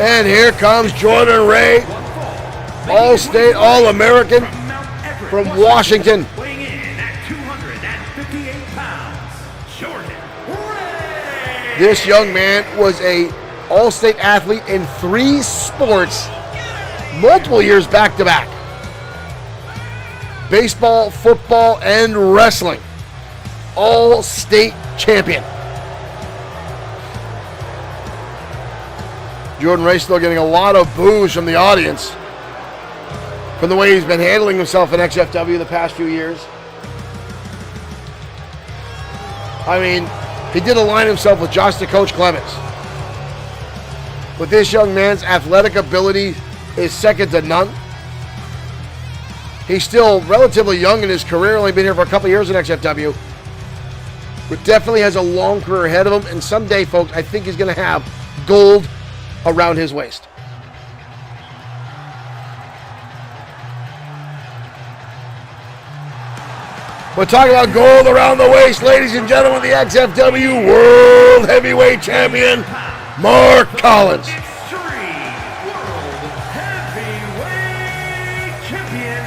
And here comes Jordan Ray, All-State, All-American from Washington. Weighing in at 258 pounds, Jordan Ray. This young man was a All-State athlete in 3 sports, multiple years back-to-back. Baseball, football, and wrestling. All-State champion. Jordan Ray still getting a lot of boos from the audience from the way he's been handling himself in XFW the past few years. I mean, he did align himself with Josh the Coach Clemens. But this young man's athletic ability is second to none. He's still relatively young in his career, only been here for a couple years in XFW. But definitely has a long career ahead of him. And someday, folks, I think he's going to have gold around his waist. We're talking about gold around the waist, ladies and gentlemen, the XFW World Heavyweight Champion, Mark Collins. Extreme World Heavyweight Champion,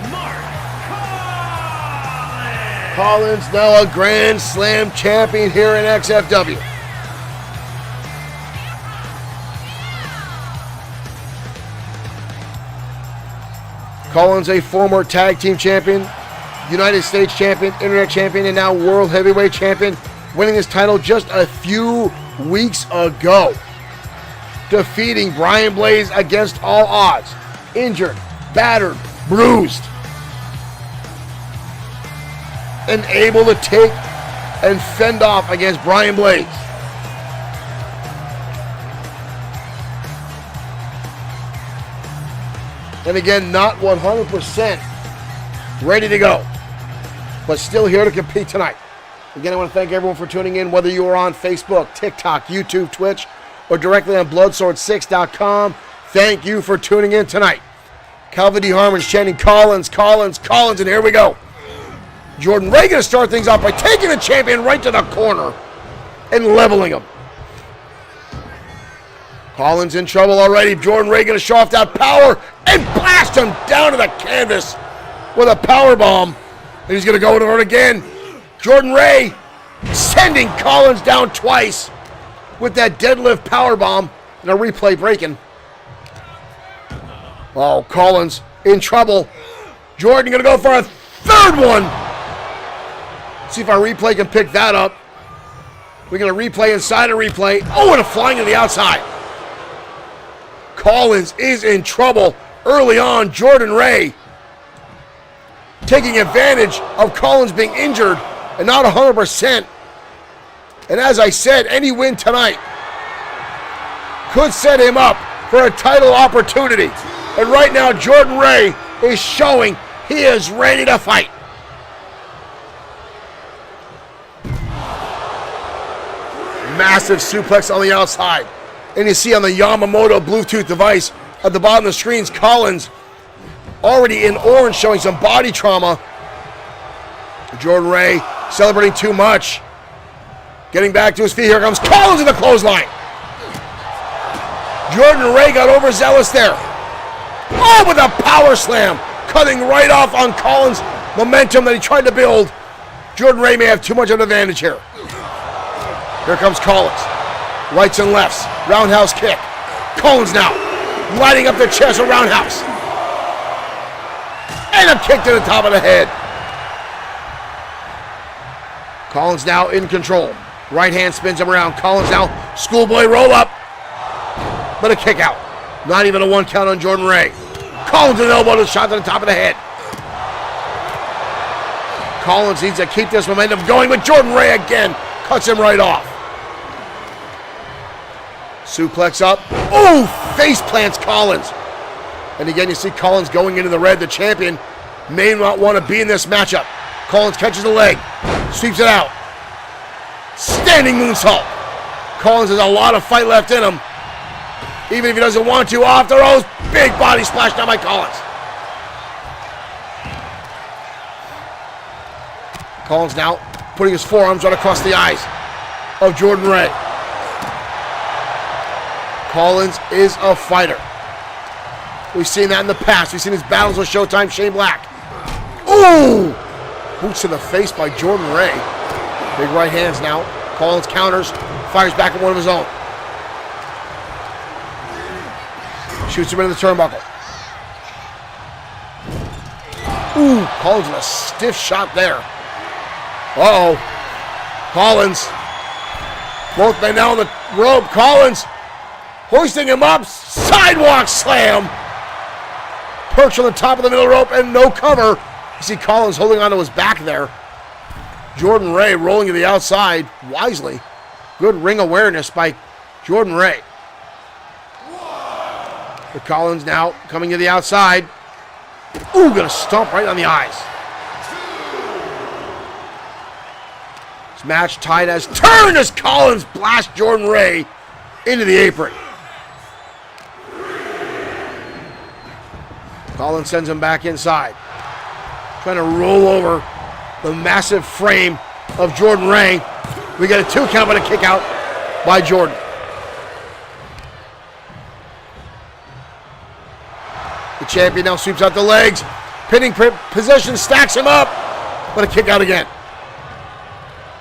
Mark Collins. Collins now a Grand Slam champion here in XFW. Collins, a former tag team champion, United States champion, internet champion, and now world heavyweight champion, winning his title just a few weeks ago, defeating Brian Blaze against all odds, injured, battered, bruised, and able to take and fend off against Brian Blaze. And again, not 100% ready to go, but still here to compete tonight. Again, I want to thank everyone for tuning in, whether you are on Facebook, TikTok, YouTube, Twitch, or directly on Bloodsword6.com. Thank you for tuning in tonight. Calvin D. Harmon's chanting Collins, Collins, Collins, and here we go. Jordan Ray going to start things off by taking the champion right to the corner and leveling him. Collins in trouble already. Jordan Ray going to show off that power and blast him down to the canvas with a power bomb. And he's going to go over it again. Jordan Ray sending Collins down twice with that deadlift power bomb and a replay breaking. Oh, Collins in trouble. Jordan going to go for a third one. See if our replay can pick that up. We're going to replay inside a replay. Oh, and a flying to the outside. Collins is in trouble early on. Jordan Ray taking advantage of Collins being injured and not 100%. And as I said, any win tonight could set him up for a title opportunity. And right now, Jordan Ray is showing he is ready to fight. Massive suplex on the outside. And you see on the Yamamoto Bluetooth device at the bottom of the screens, Collins already in orange showing some body trauma. Jordan Ray celebrating too much. Getting back to his feet. Here comes Collins in the clothesline. Jordan Ray got overzealous there. Oh, with a power slam. Cutting right off on Collins' momentum that he tried to build. Jordan Ray may have too much of an advantage here. Here comes Collins. Rights and lefts. Roundhouse kick. Collins now lighting up the chest of Roundhouse. And a kick to the top of the head. Collins now in control. Right hand spins him around. Collins now schoolboy roll up. But a kick out. Not even a one count on Jordan Ray. Collins an elbow to the shot to the top of the head. Collins needs to keep this momentum going, but Jordan Ray again cuts him right off. Suplex up. Ooh, face plants Collins. And again, you see Collins going into the red. The champion may not want to be in this matchup. Collins catches the leg. Sweeps it out. Standing moonsault. Collins has a lot of fight left in him. Even if he doesn't want to, off the ropes. Big body splash down by Collins. Collins now putting his forearms right across the eyes of Jordan Ray. Collins is a fighter. We've seen that in the past. We've seen his battles with Showtime Shane Black. Ooh! Boots to the face by Jordan Ray. Big right hands now. Collins counters, fires back at one of his own. Shoots him into the turnbuckle. Ooh, Collins with a stiff shot there. Uh-oh. Collins. Both men now on the rope. Collins hoisting him up. Sidewalk slam. Perched on the top of the middle rope and no cover. You see Collins holding onto his back there. Jordan Ray rolling to the outside wisely. Good ring awareness by Jordan Ray. But Collins now coming to the outside. Ooh, gonna stomp right on the eyes. This match tied as turn as Collins blasts Jordan Ray into the apron. Collins sends him back inside. Trying to roll over the massive frame of Jordan Ray. We get a 2 count, but a kick out by Jordan. The champion now sweeps out the legs. Pinning position, stacks him up, but a kick out again.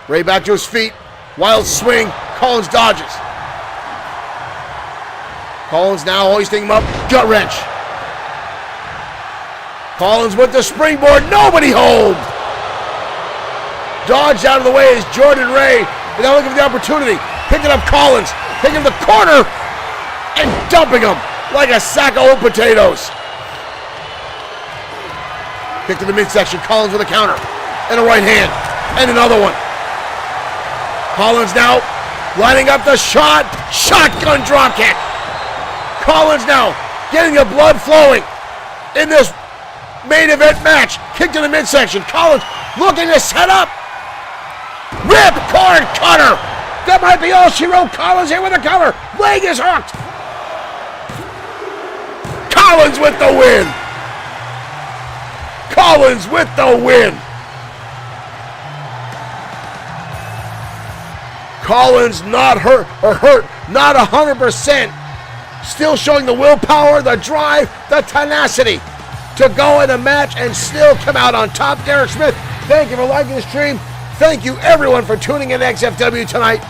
Ray back to his feet. Wild swing. Collins dodges. Collins now hoisting him up. Gut wrench. Collins with the springboard. Nobody home. Dodged out of the way is Jordan Ray. And now looking for the opportunity. Picking up Collins. Taking the corner. And dumping him like a sack of old potatoes. Kick to the midsection. Collins with a counter. And a right hand. And another one. Collins now lining up the shot. Shotgun drop kick. Collins now getting the blood flowing in this main event match. Kick to the midsection. Collins looking to set up. Rip cord cutter. That might be all she wrote. Collins here with a cover. Leg is hooked. Collins with the win. Collins with the win. Collins not hurt, not 100%. Still showing the willpower, the drive, the tenacity to go in a match and still come out on top. Derek Smith, thank you for liking the stream. Thank you everyone for tuning in to XFW tonight.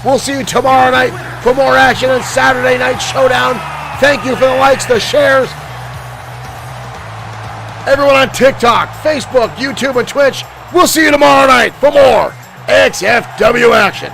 We'll see you tomorrow night for more action on Saturday Night Showdown. Thank you for the likes, the shares. Everyone on TikTok, Facebook, YouTube, and Twitch. We'll see you tomorrow night for more XFW action.